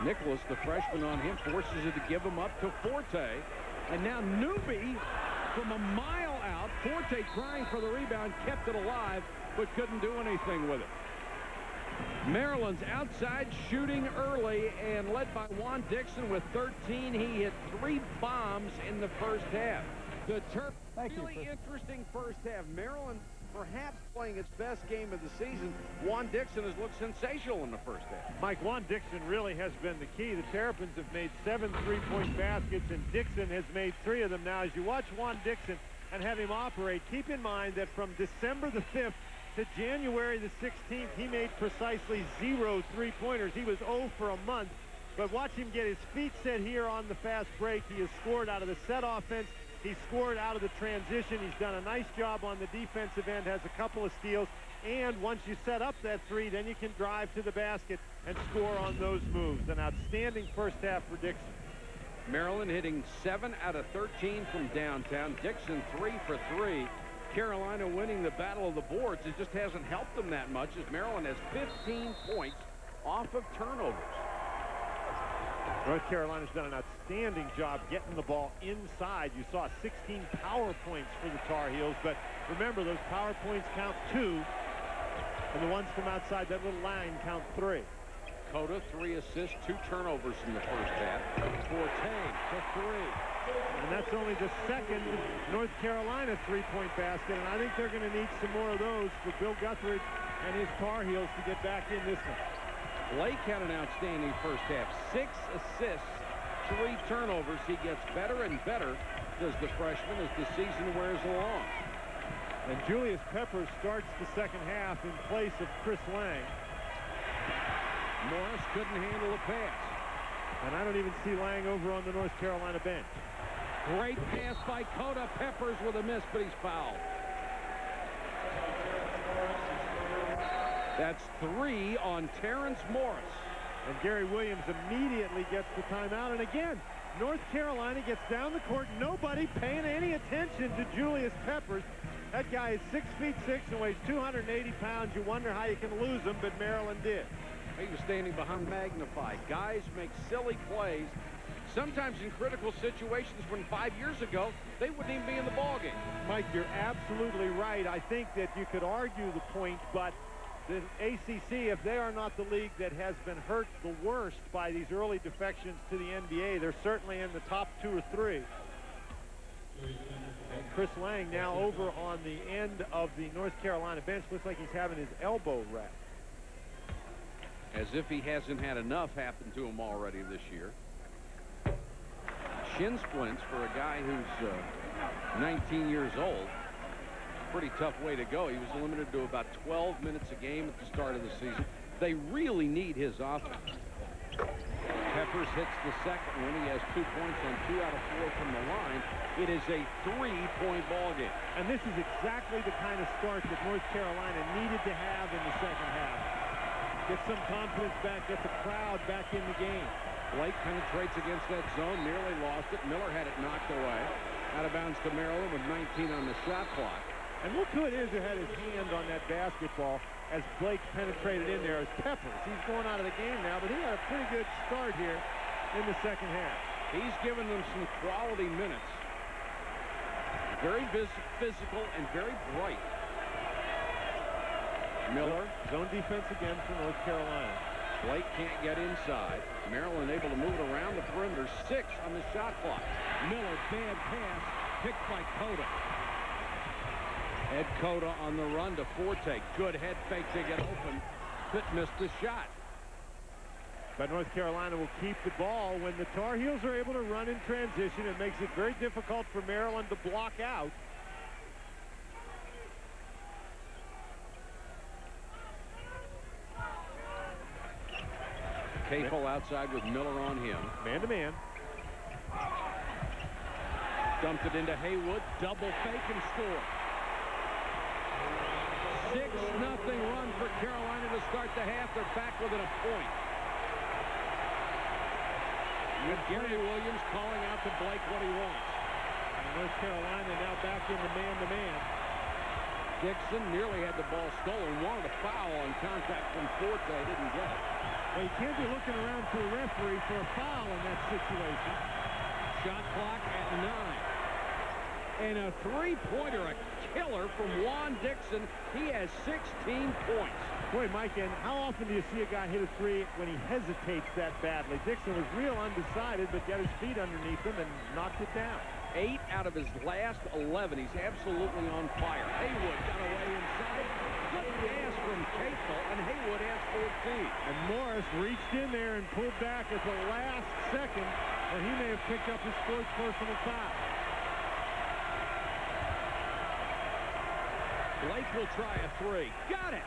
Nicholas, the freshman on him, forces it to give him up to Forte. And now Newby from a mile out. Forte trying for the rebound, kept it alive, but couldn't do anything with it. Maryland's outside shooting early and led by Juan DIXON with 13. He hit 3 bombs in the first half. The Terp, really interesting first half. Maryland perhaps playing its best game of the season. Juan DIXON has looked sensational in the first half. Mike, Juan DIXON really has been the key. The Terrapins have made 7 3-point baskets, and DIXON has made 3 of them. Now, as you watch Juan DIXON and have him operate, keep in mind that from December the 5th to January the 16th, he made precisely 0 3-pointers. He was 0 for a month. But watch him get his feet set here on the fast break. He has scored out of the set offense. He scored out of the transition. He's done a nice job on the defensive end, has a couple of steals. And once you set up that 3, then you can drive to the basket and score on those moves. An outstanding first half for DIXON. Maryland hitting 7 out of 13 from downtown. DIXON 3 for 3. Carolina winning the battle of the boards. It just hasn't helped them that much as Maryland has 15 points off of turnovers. North Carolina's done an outstanding job getting the ball inside. You saw 16 power points for the Tar Heels, but remember, those power points count 2, and the ones from outside that little line count 3. Cota, 3 assists, 2 turnovers in the first half. Forte for 3. And that's only the second North Carolina 3-point basket, and I think they're going to need some more of those for Bill Guthridge and his Tar Heels to get back in this one. Blake had an outstanding first half. 6 assists, 3 turnovers. He gets better and better, does the freshman, as the season wears along. And Julius Peppers starts the second half in place of Chris Lang. Morris couldn't handle a pass. And I don't even see Lang over on the North Carolina bench. Great pass by Cota. Peppers with a miss, but he's fouled. That's 3 on Terrence Morris. And Gary Williams immediately gets the timeout. And again, North Carolina gets down the court. Nobody paying any attention to Julius Peppers. That guy is 6'6" and weighs 280 pounds. You wonder how you can lose him, but Maryland did. He was standing behind Magnify. Guys make silly plays. Sometimes in critical situations when 5 years ago, they wouldn't even be in the ballgame. Mike, you're absolutely right. I think that you could argue the point, but the ACC, if they are not the league that has been hurt the worst by these early defections to the NBA, they're certainly in the top 2 or 3. Chris Lang now over on the end of the North Carolina bench. Looks like he's having his elbow wrapped. As if he hasn't had enough happen to him already this year. Shin splints for a guy who's 19 years old. Pretty tough way to go. He was limited to about 12 minutes a game at the start of the season. They really need his offense. Peppers hits the second one. He has 2 points on 2 out of 4 from the line. It is a 3-point ball game. And this is exactly the kind of start that North Carolina needed to have in the second half. Get some confidence back, get the crowd back in the game. Blake penetrates against that zone, nearly lost it. Miller had it knocked away. Out of bounds to Maryland with 19 on the shot clock. And look who it is who had his hand on that basketball as Blake penetrated in there as Peppers. He's going out of the game now, but he had a pretty good start here in the second half. He's given them some quality minutes. Very physical and very bright. Miller. Zone defense again for North Carolina. Blake can't get inside. Maryland able to move it around the perimeter. 6 on the shot clock. Miller, bad pass, picked by Cota. Ed Cota on the run to Forte. Good head fake to get open. Pitt missed the shot. But North Carolina will keep the ball when the Tar Heels are able to run in transition. It makes it very difficult for Maryland to block out. Capel outside with Miller on him. Man-to-man. Dumped it into Haywood. Double fake and score. 6-0 run for Carolina to start the half. They're back within a point. With Gary Williams calling out to Blake what he wants. And North Carolina now back in the man-to-man. Dixon nearly had the ball stolen. Wanted a foul on contact from Forte. Didn't get it. Well, you can't be looking around for a referee for a foul in that situation. Shot clock at 9. And a three-pointer, a killer from Juan Dixon. He has 16 points. Boy, Mike, and how often do you see a guy hit a three when he hesitates that badly? Dixon was real undecided, but got his feet underneath him and knocked it down. 8 out of his last 11. He's absolutely on fire. Haywood got away inside. Good pass from Capel, and Haywood has 14. And Morris reached in there and pulled back at the last second, or he may have picked up his fourth personal foul. Blake will try a three. Got it!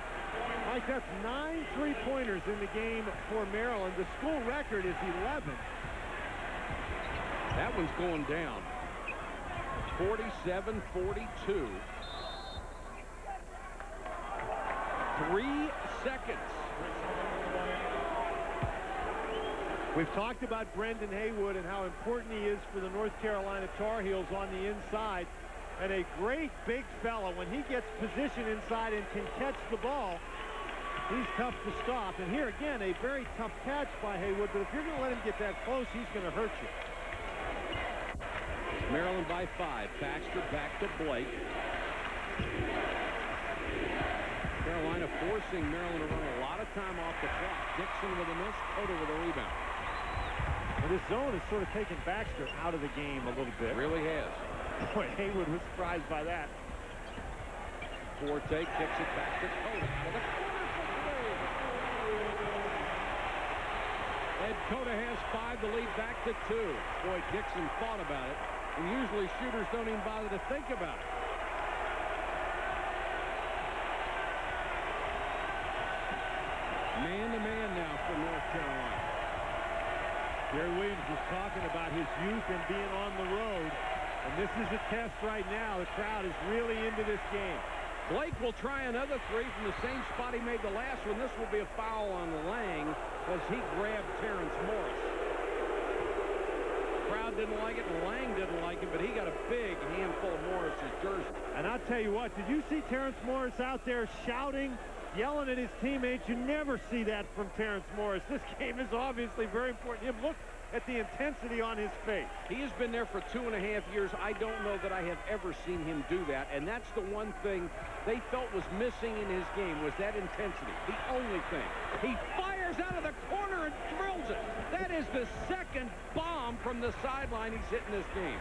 Mike, that's 9 three-pointers in the game for Maryland. The school record is 11. That one's going down. 47-42. 3 seconds. We've talked about Brendan Haywood and how important he is for the North Carolina Tar Heels on the inside. And a great big fella, when he gets position inside and can catch the ball, he's tough to stop. And here again, a very tough catch by Haywood, but if you're going to let him get that close, he's going to hurt you. Maryland by 5. Baxter back to Blake. Carolina forcing Maryland to run a lot of time off the clock. Dixon with a miss, Cota with a rebound. And this zone has sort of taken Baxter out of the game a little bit. Really has. Boy, Haywood was surprised by that. Forte kicks it back to Cota. Ed Cota has 5, the lead back to 2. Boy, Dixon thought about it. And usually shooters don't even bother to think about it. Man-to-man now for North Carolina. Gary Williams was talking about his youth and being on the road. And this is a test right now. The crowd is really into this game. Blake will try another three from the same spot he made the last one. This will be a foul on Lang as he grabbed Terrence Morris. The crowd didn't like it, and Lang didn't like it, but he got a big handful of Morris's jersey. And I'll tell you what, did you see Terrence Morris out there shouting, yelling at his teammates? You never see that from Terrence Morris. This game is obviously very important to him. Look at the intensity on his face. He has been there for 2.5 years. I don't know that I have ever seen him do that, and that's the one thing they felt was missing in his game, was that intensity. The only thing. He fires out of the corner and drills it. That is the second bomb from the sideline he's hit in this game.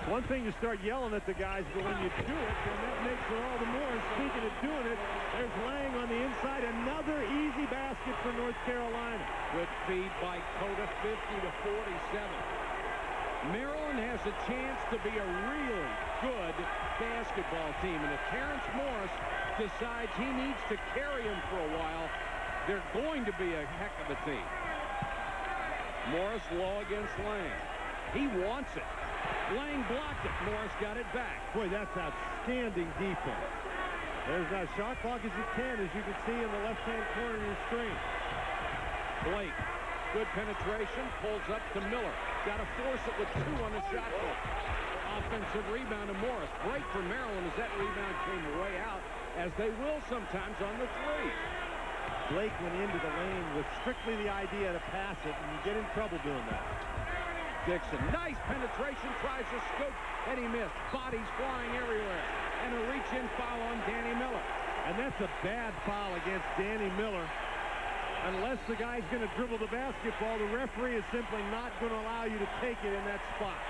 One thing to start yelling at the guys, but when you do it, then that makes it all the more. And speaking of doing it, there's Lang on the inside. Another easy basket for North Carolina. Good feed by Cota, 50-47. Maryland has a chance to be a really good basketball team. And if Terrence Morris decides he needs to carry him for a while, they're going to be a heck of a team. Morris low against Lang. He wants it. Lang blocked it. Morris got it back. Boy, that's outstanding defense. There's that shot clock is at 10, as you can see in the left-hand corner of your screen. Blake, good penetration, pulls up to Miller. Got to force it with 2 on the shot clock. Offensive rebound to Morris. Break for Maryland as that rebound came way out, as they will sometimes on the 3. Blake went into the lane with strictly the idea to pass it, and you get in trouble doing that. DIXON, nice penetration, tries to scoop, and he missed. Bodies flying everywhere. And a reach-in foul on Danny Miller. And that's a bad foul against Danny Miller. Unless the guy's going to dribble the basketball, the referee is simply not going to allow you to take it in that spot.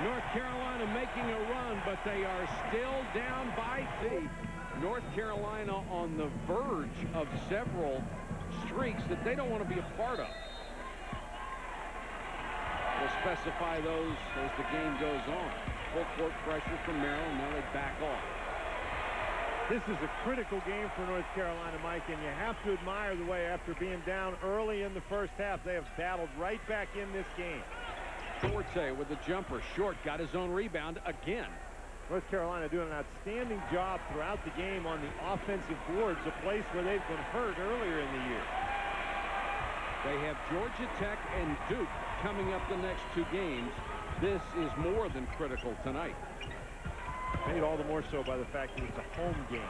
North Carolina making a run, but they are still down by 2. North Carolina on the verge of several streaks that they don't want to be a part of. We'll specify those as the game goes on. Full court pressure from Maryland. Now they back off. This is a critical game for North Carolina, Mike, and you have to admire the way after being down early in the first half, they have battled right back in this game. FORTE with the jumper. Short got his own rebound again. North Carolina doing an outstanding job throughout the game on the offensive boards, a place where they've been hurt earlier in the year. They have Georgia Tech and Duke coming up the next 2 games. This is more than critical tonight. Made all the more so by the fact that it's a home game.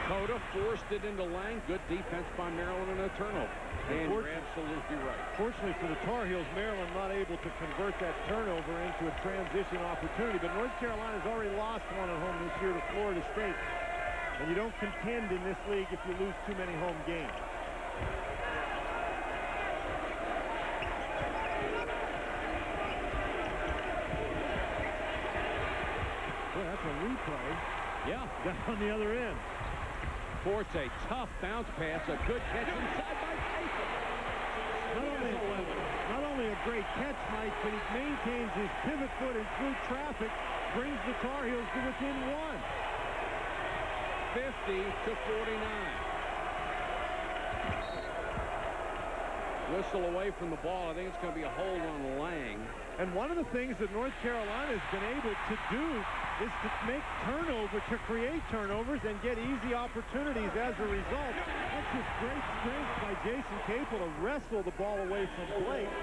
Cota forced it into Lang. Good defense by Maryland and a turnover. And you're absolutely right. Fortunately for the Tar Heels, Maryland not able to convert that turnover into a transition opportunity. But North Carolina's already lost one at home this year to Florida State. And you don't contend in this league if you lose too many home games. That's a replay. Yeah. Got on the other end. FORTE, tough bounce pass. A good catch inside by CAPEL. Not only a great catch, Mike, but he maintains his pivot foot and through traffic, brings the Tar Heels to within 1. 50-49. Whistle away from the ball. I think it's going to be a hold on Lang. And one of the things that North Carolina has been able to do is to make turnovers, to create turnovers and get easy opportunities as a result. That's just great strength by Jason CAPEL to wrestle the ball away from Blake.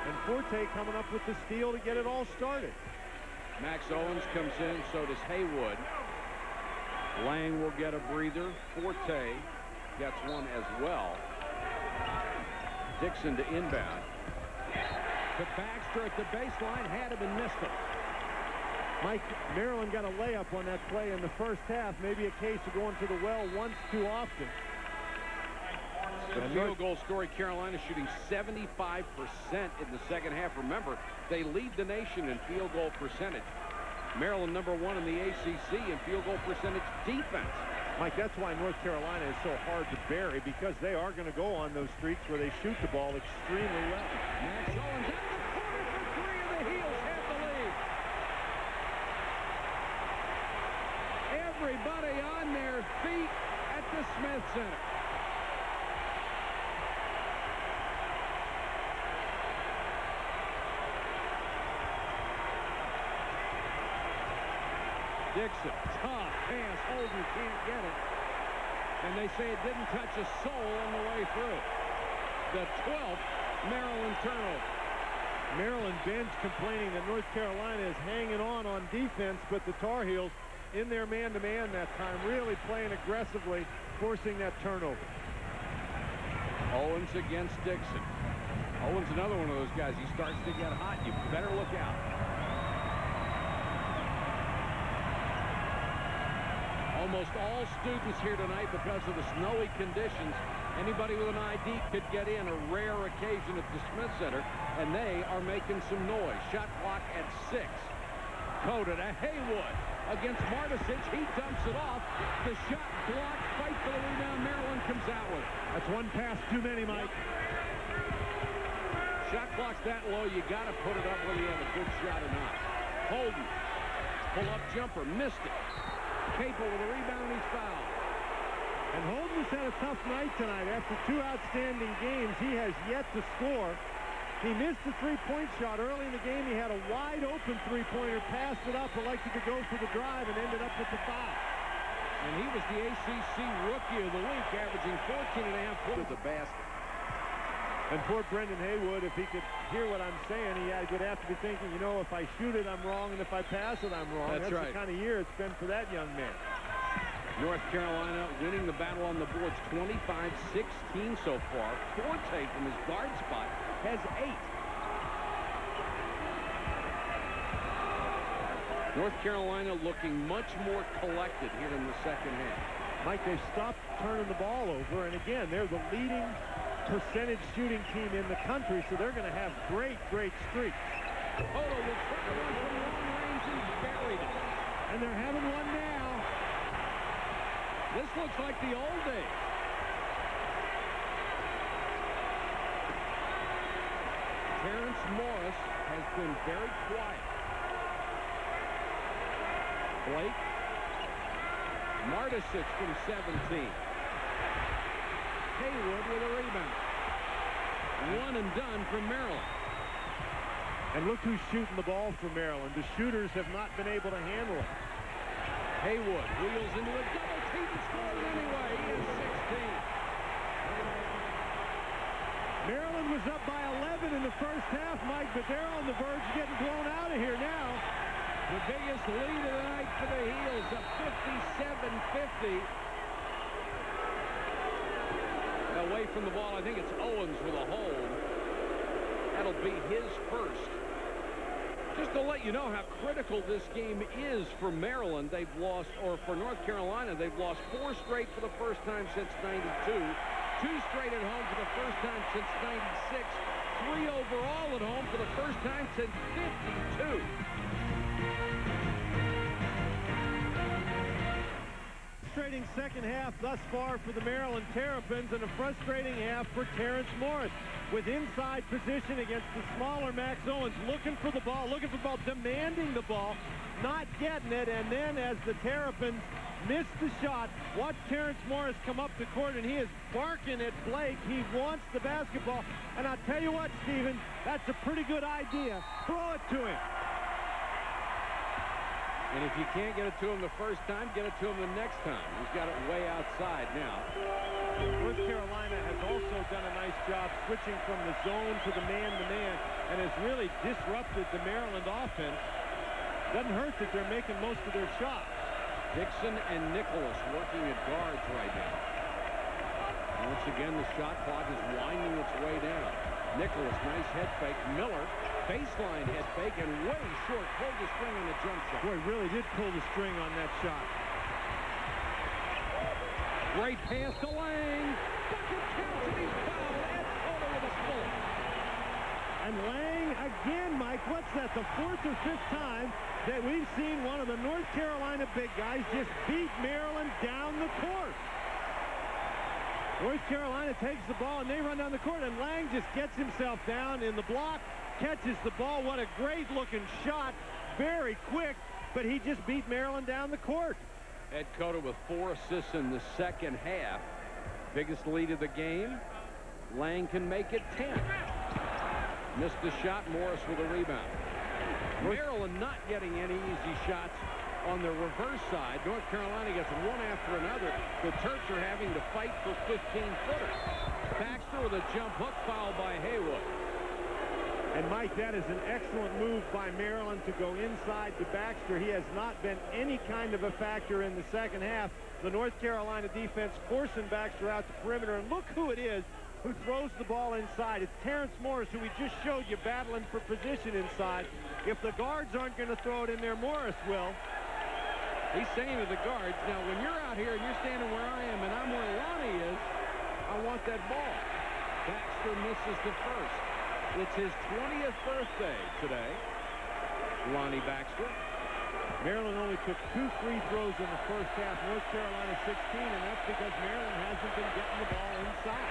And FORTE coming up with the steal to get it all started. Max Owens comes in, so does Haywood. Lang will get a breather. FORTE gets one as well. DIXON to inbound. To Baxter at the baseline, had him and missed it. Mike, Maryland got a layup on that play in the first half. Maybe a case of going to the well once too often. The field goal story, Carolina shooting 75% in the second half. Remember, they lead the nation in field goal percentage. Maryland #1 in the ACC in field goal percentage defense. Mike, that's why North Carolina is so hard to bury, because they are going to go on those streaks where they shoot the ball extremely well. Max Owens at the corner for 3, and the Heels have the lead. Everybody on their feet at the Smith Center. DIXON, tough pass. Holden can't get it. And they say it didn't touch a soul on the way through. The 12th Maryland turnover. Maryland bench complaining that North Carolina is hanging on defense, but the Tar Heels in their man-to-man that time, really playing aggressively, forcing that turnover. Owens against DIXON. Owens another one of those guys. He starts to get hot. You better look out. Almost all students here tonight because of the snowy conditions. Anybody with an ID could get in, a rare occasion at the Smith Center, and they are making some noise. Shot clock at 6. Cota to Haywood against Martisic. He dumps it off. The shot blocked. Fight for the rebound. Maryland comes out with it. That's one pass too many, Mike. Shot clock's that low, you got to put it up whether you have a good shot or not. Holden, pull-up jumper, missed it. Capel with a rebound, he's fouled. And Holden has had a tough night tonight. After 2 outstanding games, he has yet to score. He missed the three-point shot early in the game. He had a wide-open three-pointer, passed it up, elected to go for the drive, and ended up with the foul. And he was the ACC Rookie of the Week, averaging 14.5 points. The basket. And poor Brendan Haywood, if he could hear what I'm saying, he would have to be thinking, you know, if I shoot it, I'm wrong, and if I pass it, I'm wrong. That's right. The kind of year it's been for that young man. North Carolina winning the battle on the boards, 25-16 so far. Forte from his guard spot has 8. North Carolina looking much more collected here in the second half. Mike, they've stopped turning the ball over, and again, they're the leading percentage shooting team in the country, so they're going to have great streaks. Cota will try one from long range and buried it. And they're having one now. This looks like the old days. Terrence Morris has been very quiet. Blake. Martisic from 17. Haywood with a rebound. One and done from Maryland. And look who's shooting the ball for Maryland. The shooters have not been able to handle it. Haywood wheels into a double team and scores anyway. He is 16. Maryland was up by 11 in the first half, Mike, but they're on the verge of getting blown out of here now. The biggest lead of the night for the Heels, a 57-50. Away from the ball, I think it's Owens with a hold. That'll be his first. Just to let you know how critical this game is for Maryland, they've lost, or for North Carolina, they've lost 4 straight for the first time since 92, 2 straight at home for the first time since 96, 3 overall at home for the first time since 52. Frustrating second half thus far for the Maryland Terrapins, and a frustrating half for Terrence Morris with inside position against the smaller Max Owens, looking for the ball, demanding the ball, not getting it, and then as the Terrapins miss the shot, watch Terrence Morris come up the court, and he is barking at Blake. He wants the basketball, and I'll tell you what, Stephen, that's a pretty good idea. Throw it to him. And if you can't get it to him the first time, get it to him the next time. He's got it way outside now. North Carolina has also done a nice job switching from the zone to the man-to-man and has really disrupted the Maryland offense. Doesn't hurt that they're making most of their shots. Dixon and Nicholas working at guards right now. Once again, the shot clock is winding its way down. Nicholas, nice head fake. Miller, baseline head fake, and way short. Pulled the string on the jump shot. Boy, really did pull the string on that shot. Great pass to Lang. Bucket counts, and he's fouled. Ed Cota with a pull. And Lang again, Mike, what's that, the 4th or 5th time that we've seen one of the North Carolina big guys just beat Maryland down the court. North Carolina takes the ball, and they run down the court, and Lang just gets himself down in the block, catches the ball. What a great-looking shot. Very quick, but he just beat Maryland down the court. Ed Cota with 4 assists in the second half. Biggest lead of the game. Lang can make it 10. Missed the shot. Morris with a rebound. Maryland not getting any easy shots on the reverse side. North Carolina gets one after another. The Terps are having to fight for 15-footers. Baxter with a jump hook, foul by Haywood. And Mike, that is an excellent move by Maryland to go inside to Baxter. He has not been any kind of a factor in the second half. The North Carolina defense forcing Baxter out the perimeter. And look who it is who throws the ball inside. It's Terrence Morris, who we just showed you battling for position inside. If the guards aren't going to throw it in there, Morris will. He's saying to the guards, now when you're out here and you're standing where I am and I'm where Lonnie is, I want that ball. Baxter misses the first. It's his 20th birthday today. Lonnie Baxter. Maryland only took 2 free throws in the first half. North Carolina 16, and that's because Maryland hasn't been getting the ball inside.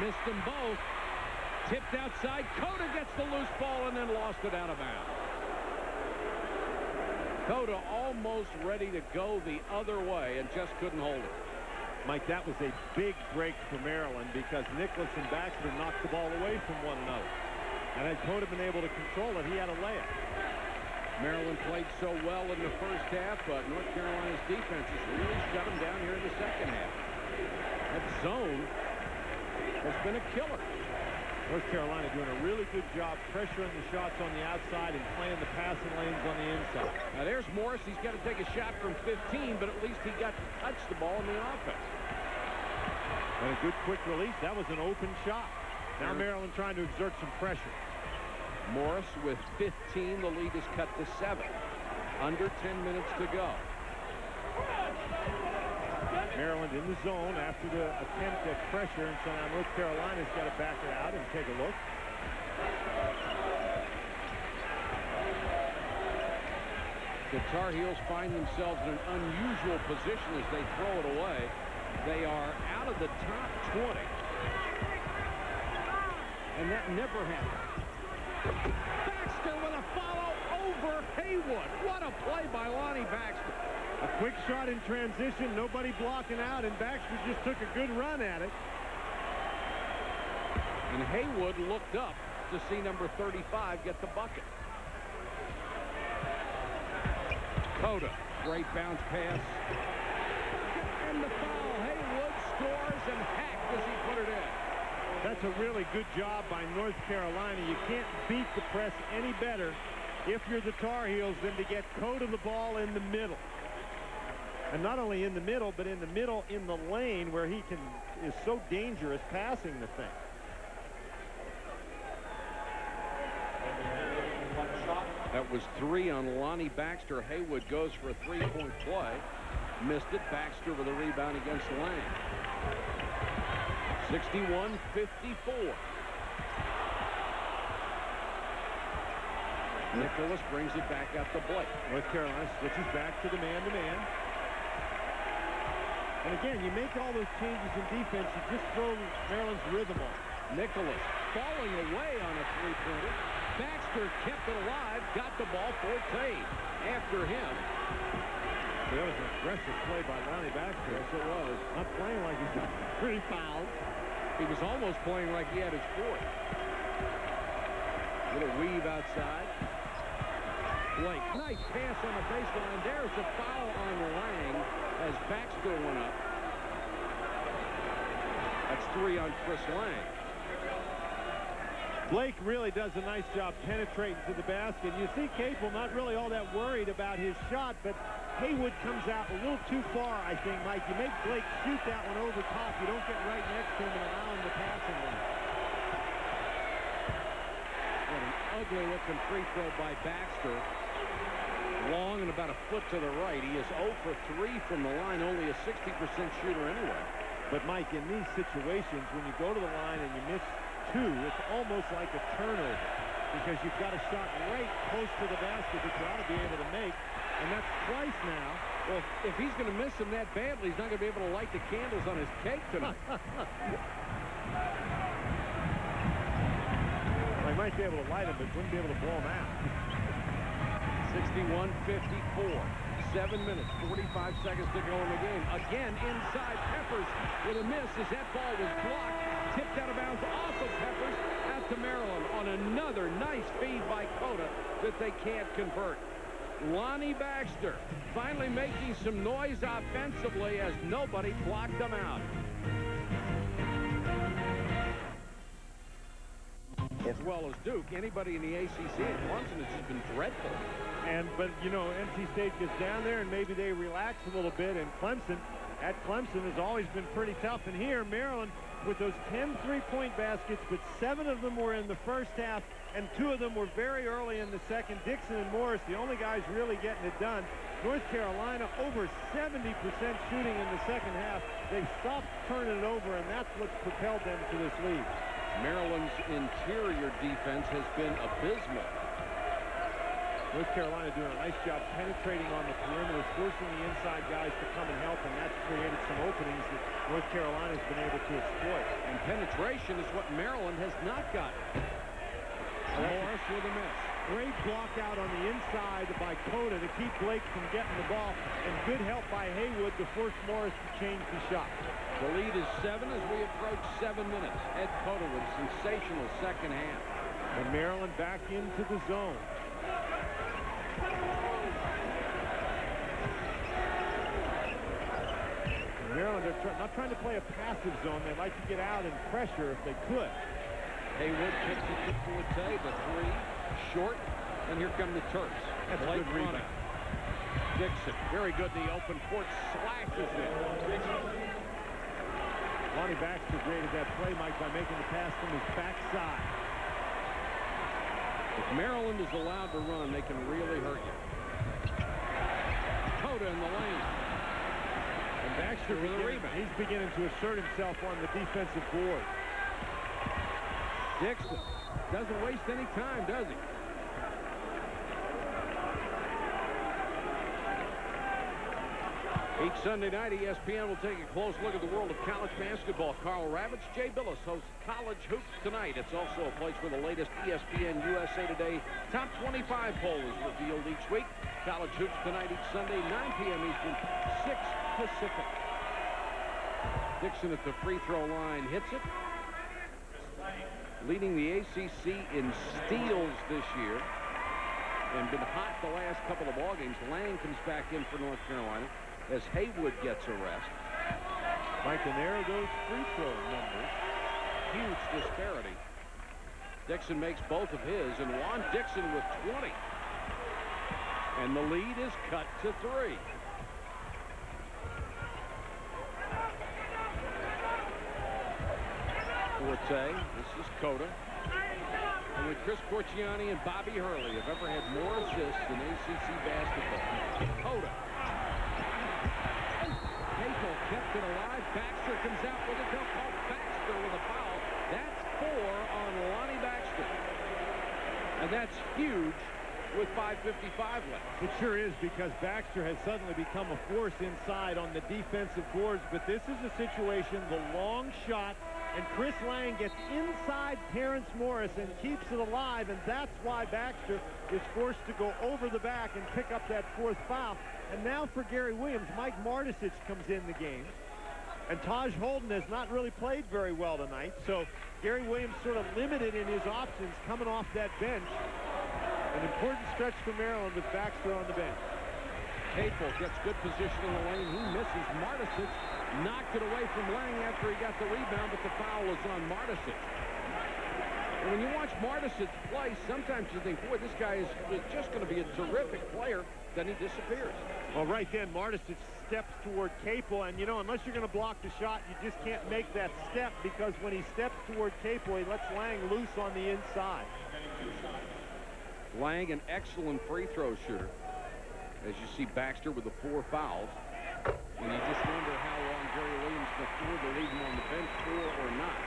Missed them both. Tipped outside. Cota gets the loose ball and then lost it out of bounds. Cota almost ready to go the other way and just couldn't hold it. Mike, that was a big break for Maryland because Nicholas and Baxter knocked the ball away from one another. And had Cota been able to control it, he had a layup. Maryland played so well in the first half, but North Carolina's defense has really shut them down here in the second half. That zone has been a killer. North Carolina doing a really good job pressuring the shots on the outside and playing the passing lanes on the inside. Now there's Morris. He's got to take a shot from 15, but at least he got to touch the ball in the offense. And a good quick release. That was an open shot. Now Maryland trying to exert some pressure. Morris with 15. The lead is cut to 7. Under 10 minutes to go. Maryland in the zone after the attempt at pressure, and so now North Carolina's got to back it out and take a look. The Tar Heels find themselves in an unusual position as they throw it away. They are out of the top 20. And that never happened. Baxter with a follow over Haywood. What a play by Lonnie Baxter. A quick shot in transition, nobody blocking out, and Baxter just took a good run at it. And Haywood looked up to see number 35 get the bucket. Cota, great bounce pass. And the foul. Haywood scores and hacked as he put it in. That's a really good job by North Carolina. You can't beat the press any better if you're the Tar Heels than to get Cota the ball in the middle. And not only in the middle, but in the middle in the lane where he is so dangerous passing the thing. That was 3 on Lonnie Baxter. Haywood goes for a 3-point play. Missed it. Baxter with a rebound against Lang. 61-54. Nicholas brings it back out to Blake. North Carolina switches back to the man-to-man. And again, you make all those changes in defense, you just throw Maryland's rhythm off. Nicholas falling away on a three-pointer. Baxter kept it alive, got the ball. FORTE after him. That was an aggressive play by Lonnie Baxter. Yes, it was. Not playing like he's got 3 fouls. He was almost playing like he had his 4th. Little weave outside. Blake, nice pass on the baseline. There's a foul on Lang as Baxter went up. That's 3 on Chris Lang. Blake really does a nice job penetrating to the basket. You see Capel not really all that worried about his shot, but Haywood comes out a little too far, I think, Mike. You make Blake shoot that one over top. You don't get right next to him and allow him to pass him there. What an ugly-looking free throw by Baxter. Long and about a foot to the right. He is 0 for 3 from the line, only a 60% shooter anyway. But, Mike, in these situations, when you go to the line and you miss 2, it's almost like a turnover because you've got a shot right close to the basket that you ought to be able to make, and that's twice now. Well, if he's going to miss them that badly, he's not going to be able to light the candles on his cake tonight. I might be able to light them, but wouldn't be able to blow them out. 61-54. 7 minutes, 45 seconds to go in the game. Again, inside Peppers with a miss as that ball was blocked. Tipped out of bounds off of Peppers out to Maryland on another nice feed by Cota that they can't convert. Lonnie Baxter finally making some noise offensively as nobody blocked them out. As well as Duke, anybody in the ACC and Clemson has just been dreadful. But, you know, NC State gets down there and maybe they relax a little bit, and Clemson has always been pretty tough. And here, Maryland, with those 10 three-point baskets, but 7 of them were in the first half, and 2 of them were very early in the second. DIXON and Morris, the only guys really getting it done. North Carolina over 70% shooting in the second half. They stopped turning it over, and that's what propelled them to this lead. Maryland's interior defense has been abysmal. North Carolina doing a nice job penetrating on the perimeter, forcing the inside guys to come and help, and that's created some openings that North Carolina's been able to exploit. And penetration is what Maryland has not gotten. Morris with a miss. Great block out on the inside by Cota to keep Blake from getting the ball, and good help by Haywood to force Morris to change the shot. The lead is 7 as we approach 7 minutes. Ed Cota with a sensational second half. And Maryland back into the zone. Maryland are not trying to play a passive zone. They like to get out and pressure if they could. Haywood kicks it to Forte, the three, short, and here come the Terps. That's a good rebound. Dixon, very good in the open court, slashes it. Lonnie Baxter created that play, Mike, by making the pass from his backside. If Maryland is allowed to run, they can really hurt you. Cota in the lane. And Baxter with a rebound. He's beginning to assert himself on the defensive board. Dixon doesn't waste any time, does he? Each Sunday night, ESPN will take a close look at the world of college basketball. Carl Ravitch, Jay Billis hosts College Hoops Tonight. It's also a place where the latest ESPN USA Today Top 25 poll is revealed each week. College Hoops Tonight each Sunday, 9 p.m. Eastern, 6 Pacific. Dixon at the free throw line hits it. Leading the ACC in steals this year and been hot the last couple of ball games. Lang comes back in for North Carolina as Haywood gets a rest. Mike, and there are those free throw numbers. Huge disparity. Dixon makes both of his, and Juan Dixon with 20. And the lead is cut to 3. Forte, this is Cota. And when Chris Corciani and Bobby Hurley have ever had more assists in ACC basketball, Cota. CAPEL kept it alive. Baxter comes out with it. They'll call Baxter with a foul. That's 4 on Lonnie Baxter. And that's huge with 5:55 left. It sure is, because Baxter has suddenly become a force inside on the defensive boards. But this is a situation, the long shot, and Chris Lang gets inside Terrence Morris and keeps it alive, and that's why Baxter is forced to go over the back and pick up that 4th foul. And now for Gary Williams, Mike Martisic comes in the game. And Taj Holden has not really played very well tonight, so Gary Williams sort of limited in his options coming off that bench. An important stretch for Maryland with Baxter on the bench. CAPEL gets good position in the lane. He misses. Martisic knocked it away from Lang after he got the rebound, but the foul is on Martisic. And when you watch Martisic play, sometimes you think, boy, this guy is just going to be a terrific player. Then he disappears. Well, right then, Martisic steps toward CAPEL, and, you know, unless you're going to block the shot, you just can't make that step, because when he steps toward CAPEL, he lets Lang loose on the inside. Lang, an excellent free throw shooter. As you see Baxter with the 4 fouls. And you just wonder how long Gary Williams can afford to leave him on the bench for or not.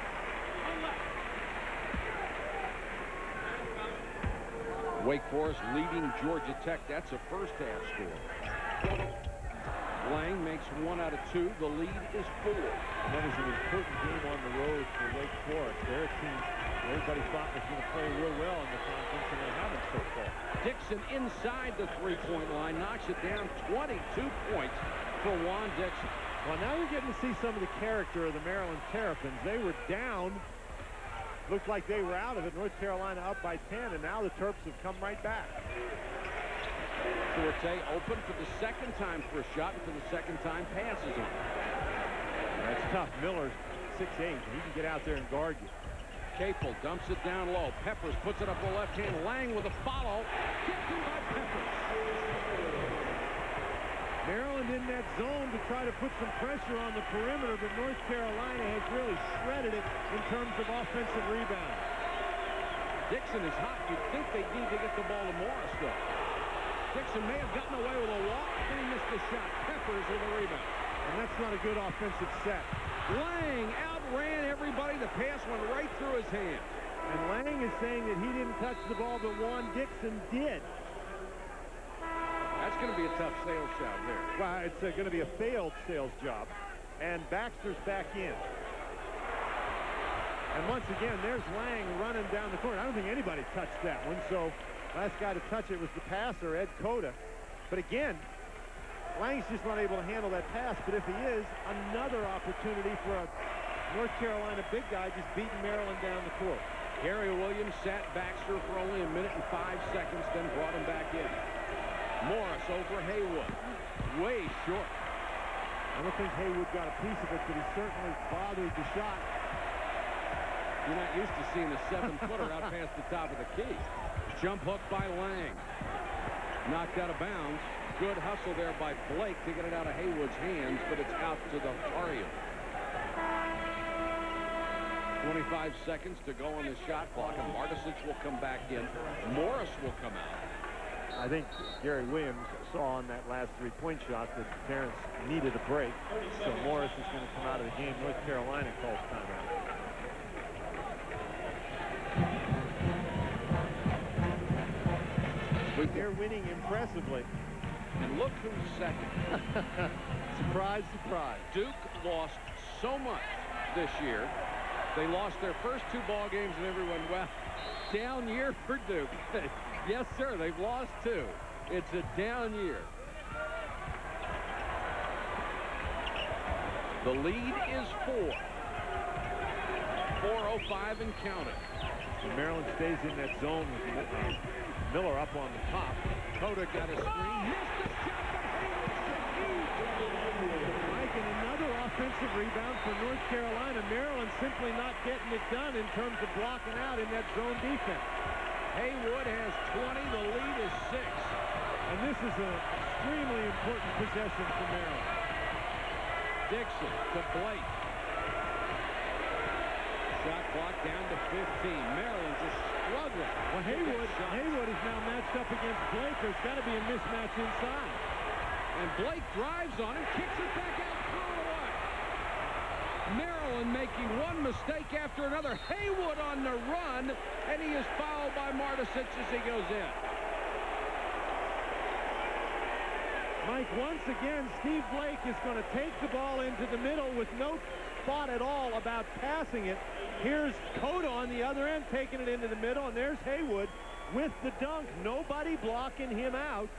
Wake Forest leading Georgia Tech. That's a first half score. Lang makes 1 out of 2. The lead is 4. That is an important game on the road for Wake Forest. Their team, everybody thought was going to play real well in the conference, and they haven't so far. Dixon inside the three-point line, knocks it down. 22 points for Juan Dixon. Well, now you're getting to see some of the character of the Maryland Terrapins. They were down. Looked like they were out of it. North Carolina up by 10, and now the Terps have come right back. Forte open for the second time for a shot, and for the second time passes him. That's tough. Miller's 6'8", and he can get out there and guard you. CAPEL dumps it down low. Peppers puts it up the left hand. Lang with a follow. Kicked in by Peppers. Maryland in that zone to try to put some pressure on the perimeter, but North Carolina has really shredded it in terms of offensive rebound. Dixon is hot. You'd think they need to get the ball to Morris, though. Dixon may have gotten away with a walk, and he missed the shot. Peppers with a rebound. And that's not a good offensive set. Lang outran everybody. The pass went right through his hand. And Lang is saying that he didn't touch the ball, but Juan Dixon did. That's going to be a tough sales job there. Well, it's going to be a failed sales job. And Baxter's back in. And once again, there's Lang running down the court. I don't think anybody touched that one. So last guy to touch it was the passer, Ed Cota. But again, Lang's just not able to handle that pass. But if he is, another opportunity for a North Carolina big guy just beating Maryland down the court. Gary Williams sat Baxter for only a minute and 5 seconds, then brought him back in. Morris over Haywood. Way short. I don't think Haywood got a piece of it, but he certainly bothered the shot. You're not used to seeing a 7-footer out past the top of the key. Jump hook by Lang. Knocked out of bounds. Good hustle there by Blake to get it out of Haywood's hands, but it's out to the Tar Heels. 25 seconds to go on the shot clock, and Martisic will come back in. Morris will come out. I think Gary Williams saw on that last three-point shot that Terrence needed a break, so Morris is going to come out of the game. North Carolina calls timeout. They're winning impressively. And look who's second. Surprise, surprise. Duke lost so much this year. They lost their first 2 ball games, and everyone, well, down year for Duke. Yes, sir, they've lost 2. It's a down year. The lead is 4. 4:05 and counting. And Maryland stays in that zone with Miller up on the top. Cota got a screen. Missed the shot, but Mike, and another offensive rebound for North Carolina. Maryland simply not getting it done in terms of blocking out in that zone defense. Haywood has 20. The lead is 6. And this is an extremely important possession for Maryland. Dixon to Blake. Shot clock down to 15. Maryland just struggling. Well, Haywood is now matched up against Blake. There's got to be a mismatch inside. And Blake drives on him, kicks it back out, throw it away. Maryland making one mistake after another. Haywood on the run, and he is fouled by Martisic as he goes in. Mike, once again, Steve Blake is going to take the ball into the middle with no thought at all about passing it. Here's Cota on the other end taking it into the middle, and there's Haywood with the dunk. Nobody blocking him out,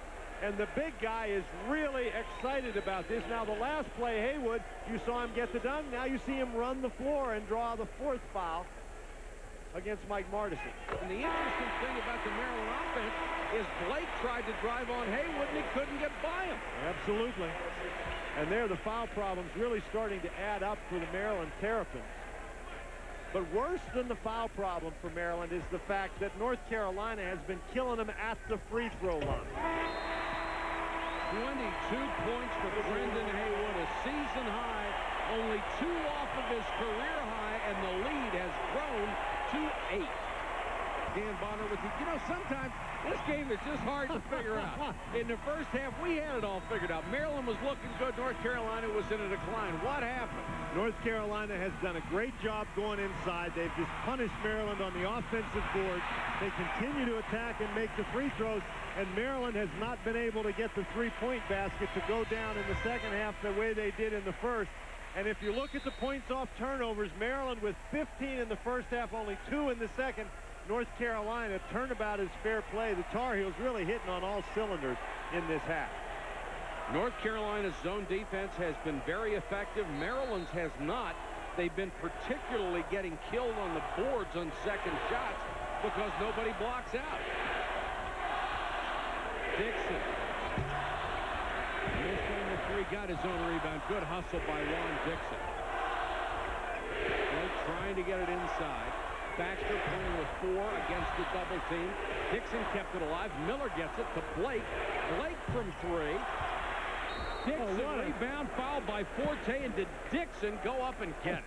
and the big guy is really excited about this. Now, the last play, Haywood, you saw him get the dunk. Now you see him run the floor and draw the 4th foul against Mike Martisic. And the interesting thing about the Maryland offense is Blake tried to drive on Haywood, and he couldn't get by him. Absolutely. And there, the foul problem's really starting to add up for the Maryland Terrapins. But worse than the foul problem for Maryland is the fact that North Carolina has been killing them at the free throw line. 22 points for Brendan Haywood, a season high, only 2 off of his career high, and the lead has grown to 8. Dan Bonner with you. You know, sometimes this game is just hard to figure out. In the first half, we had it all figured out. Maryland was looking good. North Carolina was in a decline. What happened? North Carolina has done a great job going inside. They've just punished Maryland on the offensive board. They continue to attack and make the free throws, and Maryland has not been able to get the three-point basket to go down in the second half the way they did in the first. And if you look at the points off turnovers, Maryland with 15 in the first half, only 2 in the second. North Carolina, turnabout is fair play. The Tar Heels really hitting on all cylinders in this half. North Carolina's zone defense has been very effective. Maryland's has not. They've been particularly getting killed on the boards on second shots because nobody blocks out. Dixon. Missing the 3, got his own rebound. Good hustle by Juan Dixon. Blake trying to get it inside. Baxter playing with 4 against the double team. Dixon kept it alive. Miller gets it to Blake. Blake from 3. Dixon rebound, fouled by Forte, and did Dixon go up and get it?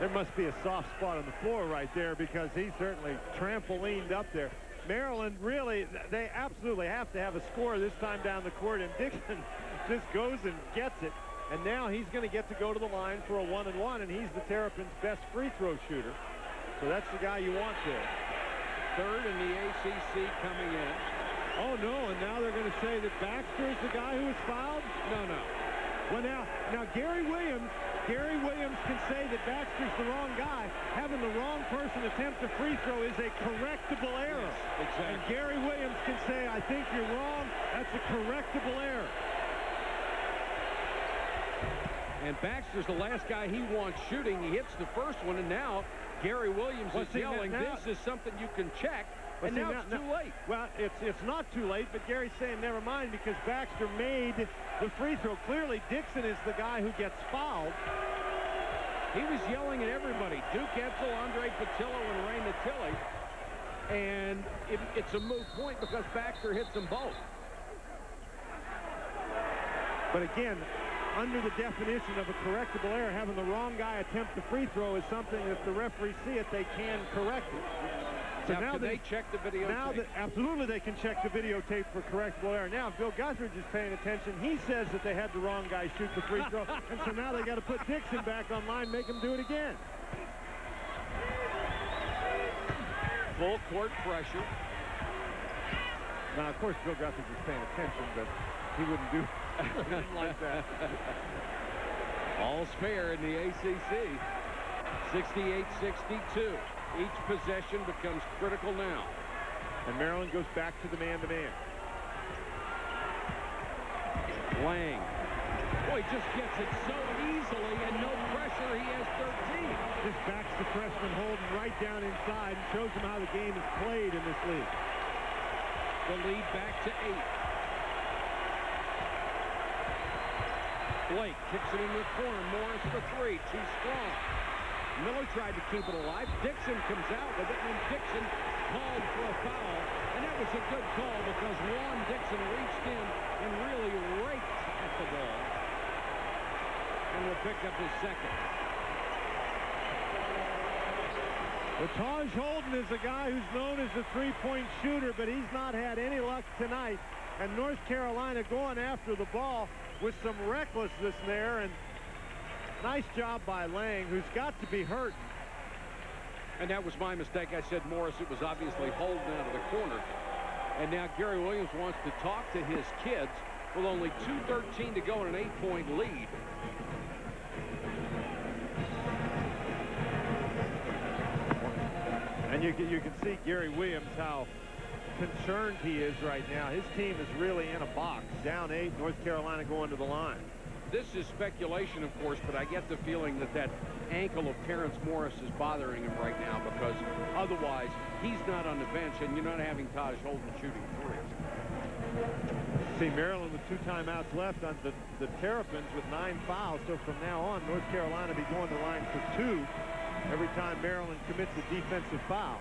There must be a soft spot on the floor right there because he certainly trampolined up there. Maryland really, they absolutely have to have a score this time down the court, and Dixon just goes and gets it. And now he's going to get to go to the line for a 1-and-1, and he's the Terrapins' best free throw shooter. So that's the guy you want there. Third in the ACC coming in. Oh, no, and now they're going to say that Baxter is the guy who was fouled? No, no. Well, now Gary Williams can say that Baxter's the wrong guy. Having the wrong person attempt a free throw is a correctable error. Yes, exactly. And Gary Williams can say, I think you're wrong. That's a correctable error. And Baxter's the last guy he wants shooting. He hits the first one, and now Gary Williams is yelling, this is something you can check. And now it's too late. Well, it's not too late, but Gary's saying never mind because Baxter made the free throw. Clearly, Dixon is the guy who gets fouled. He was yelling at everybody. Duke Edsel, Andre Patillo, and Ray Natilli. And it's a moot point because Baxter hits them both. But again, under the definition of a correctable error, having the wrong guy attempt the free throw is something that if the referees see it, they can correct it. So now they check the videotape. Absolutely they can check the videotape for correctable error. Now, if Bill Guthridge is paying attention, he says that they had the wrong guy shoot the free throw. And so now they got to put Dixon back on line, make him do it again. Full court pressure. Now, of course, Bill Guthridge is paying attention, but he wouldn't do anything like that. All's fair in the ACC. 68-62. Each possession becomes critical now. And Maryland goes back to the man-to-man. Lang. Boy, just gets it so easily and no pressure. He has 13. This backs the freshman Holden right down inside and shows him how the game is played in this league. The lead back to 8. Blake kicks it in the corner. Morris for three. Too strong. Miller tried to keep it alive. Dixon comes out with it, and Dixon called for a foul. And that was a good call because Juan Dixon reached in and really raked at the ball. And will pick up his second. Well, Taj Holden is a guy who's known as a three-point shooter, but he's not had any luck tonight. And North Carolina going after the ball with some recklessness there, and nice job by Lang, who's got to be hurt. And that was my mistake. I said Morris. It was obviously Holden out of the corner. And now Gary Williams wants to talk to his kids with only 2:13 to go in an 8-point lead. And you can see Gary Williams, how concerned he is right now. His team is really in a box. Down 8, North Carolina going to the line. This is speculation, of course, but I get the feeling that that ankle of Terrence Morris is bothering him right now because otherwise he's not on the bench and you're not having Taj Holden shooting threes. See Maryland with 2 timeouts left on the Terrapins with 9 fouls. So from now on, North Carolina be going to the line for 2 every time Maryland commits a defensive foul.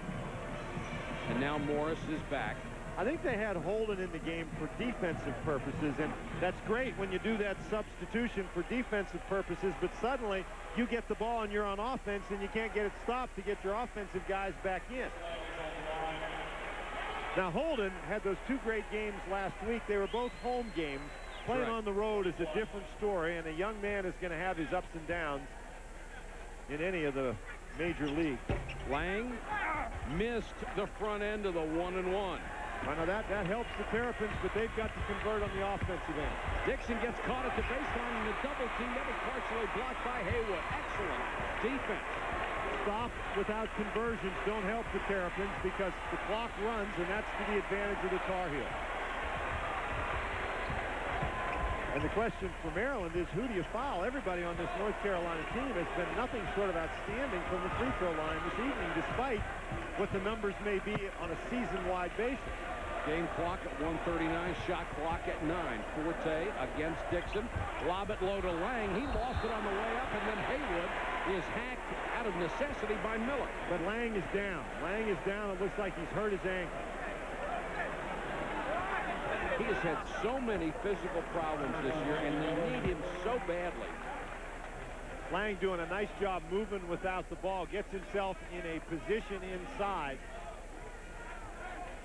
And now Morris is back. I think they had Holden in the game for defensive purposes, and that's great when you do that substitution for defensive purposes, but suddenly you get the ball and you're on offense and you can't get it stopped to get your offensive guys back in. Now Holden had those 2 great games last week. They were both home games. Playing on the road is a different story, and a young man is going to have his ups and downs in any of the major leagues. Lang missed the front end of the 1-and-1. I know that helps the Terrapins, but they've got to convert on the offensive end. Dixon gets caught at the baseline in the double team. That was partially blocked by Haywood. Excellent defense. Stops without conversions don't help the Terrapins because the clock runs, and that's to the advantage of the Tar Heels. And the question for Maryland is, who do you foul? Everybody on this North Carolina team has been nothing short of outstanding from the free throw line this evening, despite what the numbers may be on a season-wide basis. Game clock at 1:39, shot clock at 9. Forte against Dixon. Lob it low to Lang. He lost it on the way up, and then Haywood is hacked out of necessity by Miller. But Lang is down. Lang is down. It looks like he's hurt his ankle. He has had so many physical problems this year, and they need him so badly. Lang doing a nice job moving without the ball. Gets himself in a position inside.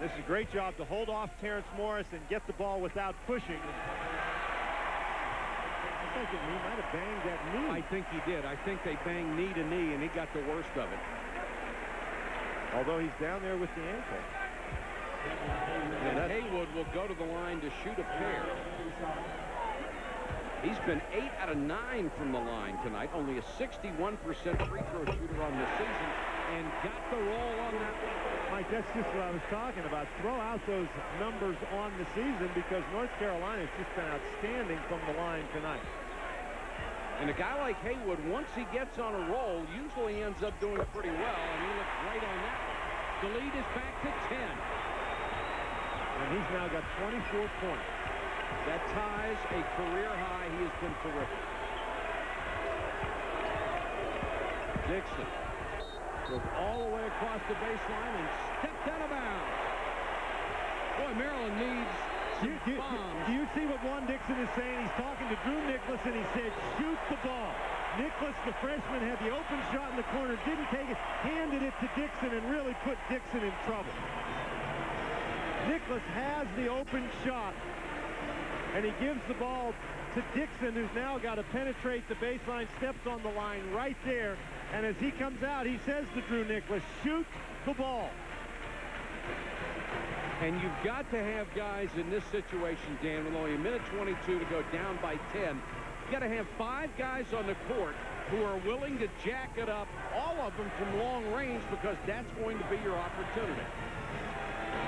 This is a great job to hold off Terrence Morris and get the ball without pushing. I think he might have banged that knee. I think he did. I think they banged knee to knee, and he got the worst of it. Although he's down there with the ankle. And Haywood will go to the line to shoot a pair. He's been 8 out of 9 from the line tonight. Only a 61% free throw shooter on the season, and got the roll on that one. Mike, that's just what I was talking about. Throw out those numbers on the season, because North Carolina has just been outstanding from the line tonight. And a guy like Haywood, once he gets on a roll, usually ends up doing pretty well, and he looked great on that one. The lead is back to 10. And he's now got 24 points. That ties a career high. He has been terrific. Dixon goes all the way across the baseline and stepped out of bounds. Boy, Maryland needs some bombs. Do you see what Juan Dixon is saying? He's talking to Drew Nicholas, and he said, shoot the ball. Nicholas, the freshman, had the open shot in the corner, didn't take it, handed it to Dixon, and really put Dixon in trouble. Nicholas has the open shot, and he gives the ball to Dixon, who's now got to penetrate the baseline, steps on the line right there, and as he comes out, he says to Drew Nicholas, shoot the ball. And you've got to have guys in this situation, Dan, with only a minute 22 to go down by 10. You've got to have 5 guys on the court who are willing to jack it up, all of them from long range, because that's going to be your opportunity.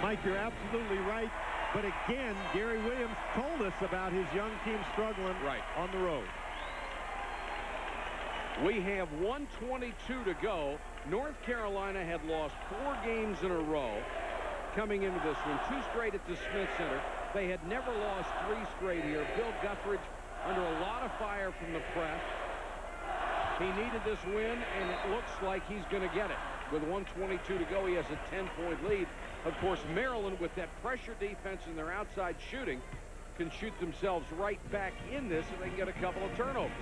Mike, you're absolutely right. But again, Gary Williams told us about his young team struggling on the road. We have 1:22 to go. North Carolina had lost 4 games in a row coming into this one. 2 straight at the Smith Center. They had never lost 3 straight here. Bill Guthridge under a lot of fire from the press. He needed this win, and it looks like he's going to get it. With 1:22 to go, he has a 10-point lead. Of course, Maryland, with that pressure defense and their outside shooting, can shoot themselves right back in this, and they can get a couple of turnovers.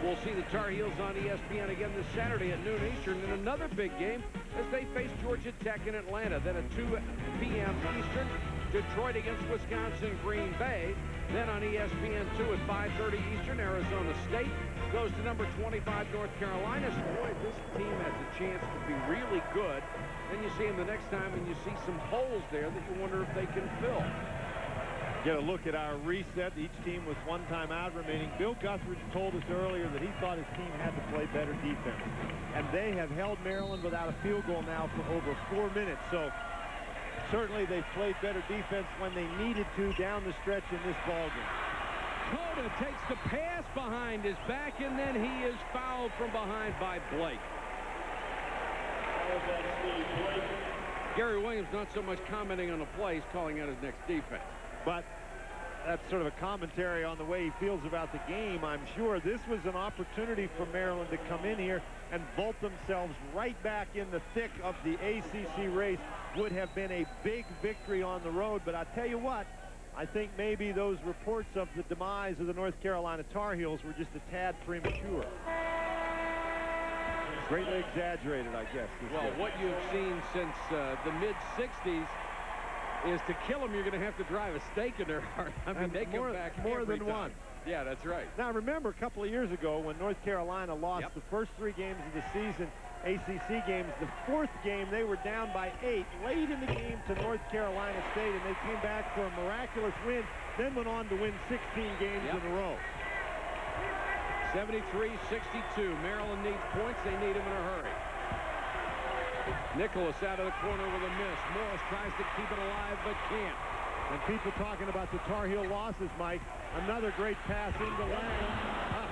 We'll see the Tar Heels on ESPN again this Saturday at noon Eastern in another big game as they face Georgia Tech in Atlanta. Then at 2 p.m. Eastern, Detroit against Wisconsin, Green Bay. Then on ESPN2 at 5:30 Eastern, Arizona State goes to number 25 North Carolina. So, boy, this team has a chance to be really good. Then you see them the next time and you see some holes there that you wonder if they can fill. Get a look at our reset. Each team with 1 timeout remaining. Bill Guthridge told us earlier that he thought his team had to play better defense. And they have held Maryland without a field goal now for over 4 minutes. So certainly they played better defense when they needed to down the stretch in this ballgame. Cota takes the pass behind his back, and then he is fouled from behind by Blake. Gary Williams not so much commenting on the play, he's calling out his next defense. But that's sort of a commentary on the way he feels about the game, I'm sure. This was an opportunity for Maryland to come in here and vault themselves right back in the thick of the ACC race. Would have been a big victory on the road, but I tell you what, I think maybe those reports of the demise of the North Carolina Tar Heels were just a tad premature. Greatly exaggerated, I guess. Well, what you've seen since the mid-'60s is to kill them, you're going to have to drive a stake in their heart. I mean, they come back more every than time. one. Yeah, that's right. Now, remember a couple of years ago when North Carolina lost the first 3 games of the season, ACC games, the 4th game they were down by 8 late in the game to North Carolina State, and they came back for a miraculous win, then went on to win 16 games in a row. 73-62. Maryland needs points. They need them in a hurry. Nicholas out of the corner with a miss. Morris tries to keep it alive, but can't. And people talking about the Tar Heel losses, Mike. Another great pass into Lang.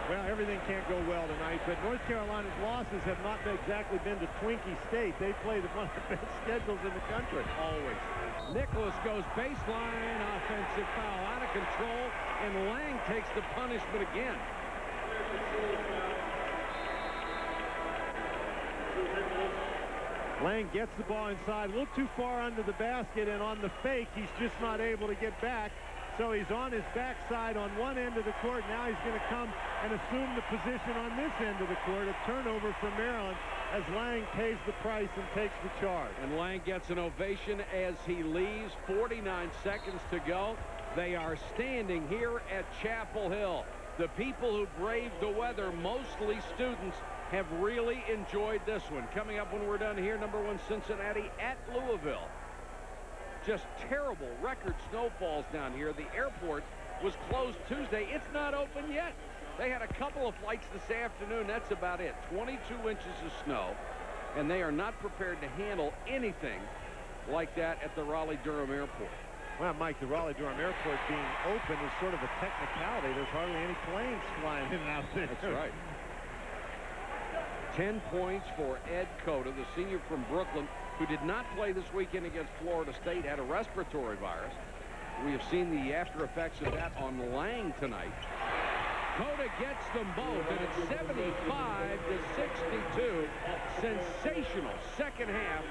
Well, everything can't go well tonight, but North Carolina's losses have not exactly been to Twinkie State. They play one of the best schedules in the country. Always. Nicholas goes baseline, offensive foul out of control, and Lang takes the punishment again. Lang gets the ball inside, a little too far under the basket, and on the fake, he's just not able to get back. So he's on his backside on one end of the court. Now he's going to come and assume the position on this end of the court. A turnover for Maryland. as Lang pays the price and takes the charge. And Lang gets an ovation as he leaves. 49 seconds to go. They are standing here at Chapel Hill. The people who braved the weather, mostly students, have really enjoyed this one. Coming up when we're done here, #1 Cincinnati at Louisville. Just terrible record snowfalls down here. The airport was closed Tuesday. It's not open yet. They had a couple of flights this afternoon. That's about it. 22 inches of snow. And they are not prepared to handle anything like that at the Raleigh-Durham airport. Well, Mike, the Raleigh-Durham airport being open is sort of a technicality. There's hardly any planes flying in and out there. That's right. 10 points for Ed Cota, the senior from Brooklyn, who did not play this weekend against Florida State, had a respiratory virus. We have seen the after effects of that on Lang tonight. Cota gets them both, and it's 75-62. Sensational second half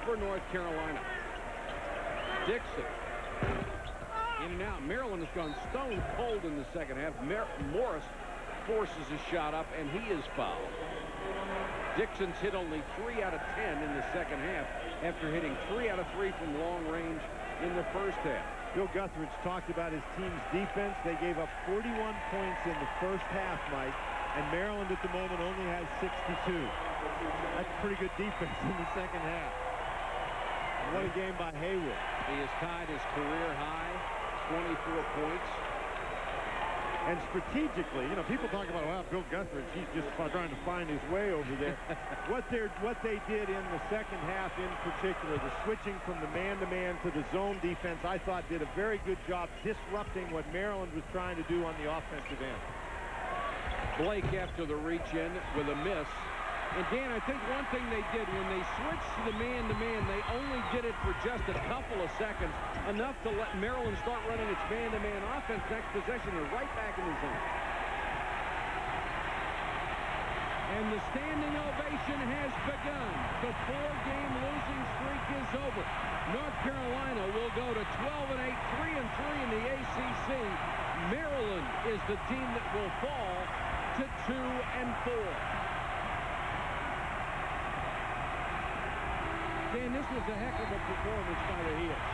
for North Carolina. Dixon. In and out. Maryland has gone stone cold in the second half. Morris forces a shot up, and he is fouled. Dixon's hit only 3 out of 10 in the second half after hitting 3 out of 3 from long range in the first half. Bill Guthridge talked about his team's defense. They gave up 41 points in the first half, Mike, and Maryland at the moment only has 62. That's pretty good defense in the second half. And what a game by Haywood. He has tied his career high, 24 points. And strategically, you know, people talk about, well, Bill Guthridge, he's just trying to find his way over there. What they did in the second half in particular, the switching from the man-to-man to the zone defense, I thought did a very good job disrupting what Maryland was trying to do on the offensive end. Blake after the reach-in with a miss. And, Dan, I think one thing they did when they switched to the man-to-man, they only did it for just a couple of seconds, enough to let Maryland start running its man-to-man offense. Next possession, they're right back in the zone. And the standing ovation has begun. The 4-game losing streak is over. North Carolina will go to 12-8, 3-3 in the ACC. Maryland is the team that will fall to 2-4. Dan, this was a heck of a performance by the Heels.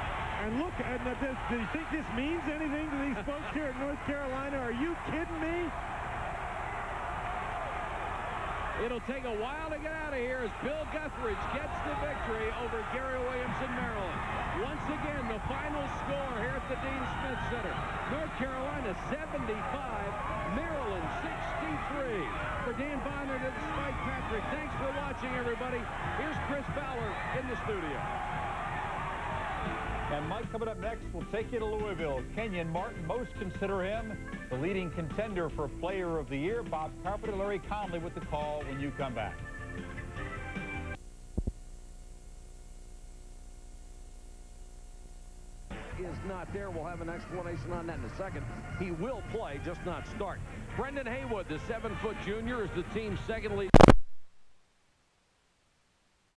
And look, do you think this means anything to these folks here at North Carolina? Are you kidding me? It'll take a while to get out of here as Bill Guthridge gets the victory over Gary Williams in Maryland. Once again, the final score here at the Dean Smith Center. North Carolina 75, Maryland 63. For Dan Bonner and Spike Patrick, thanks for watching, everybody. Here's Chris Fowler in the studio. And Mike, coming up next, we'll take you to Louisville. Kenyon Martin, most consider him the leading contender for Player of the Year. Bob Carpenter, Larry Conley with the call when you come back. Is not there. We'll have an explanation on that in a second. He will play, just not start. Brendan Haywood, the 7-foot junior, is the team's second lead.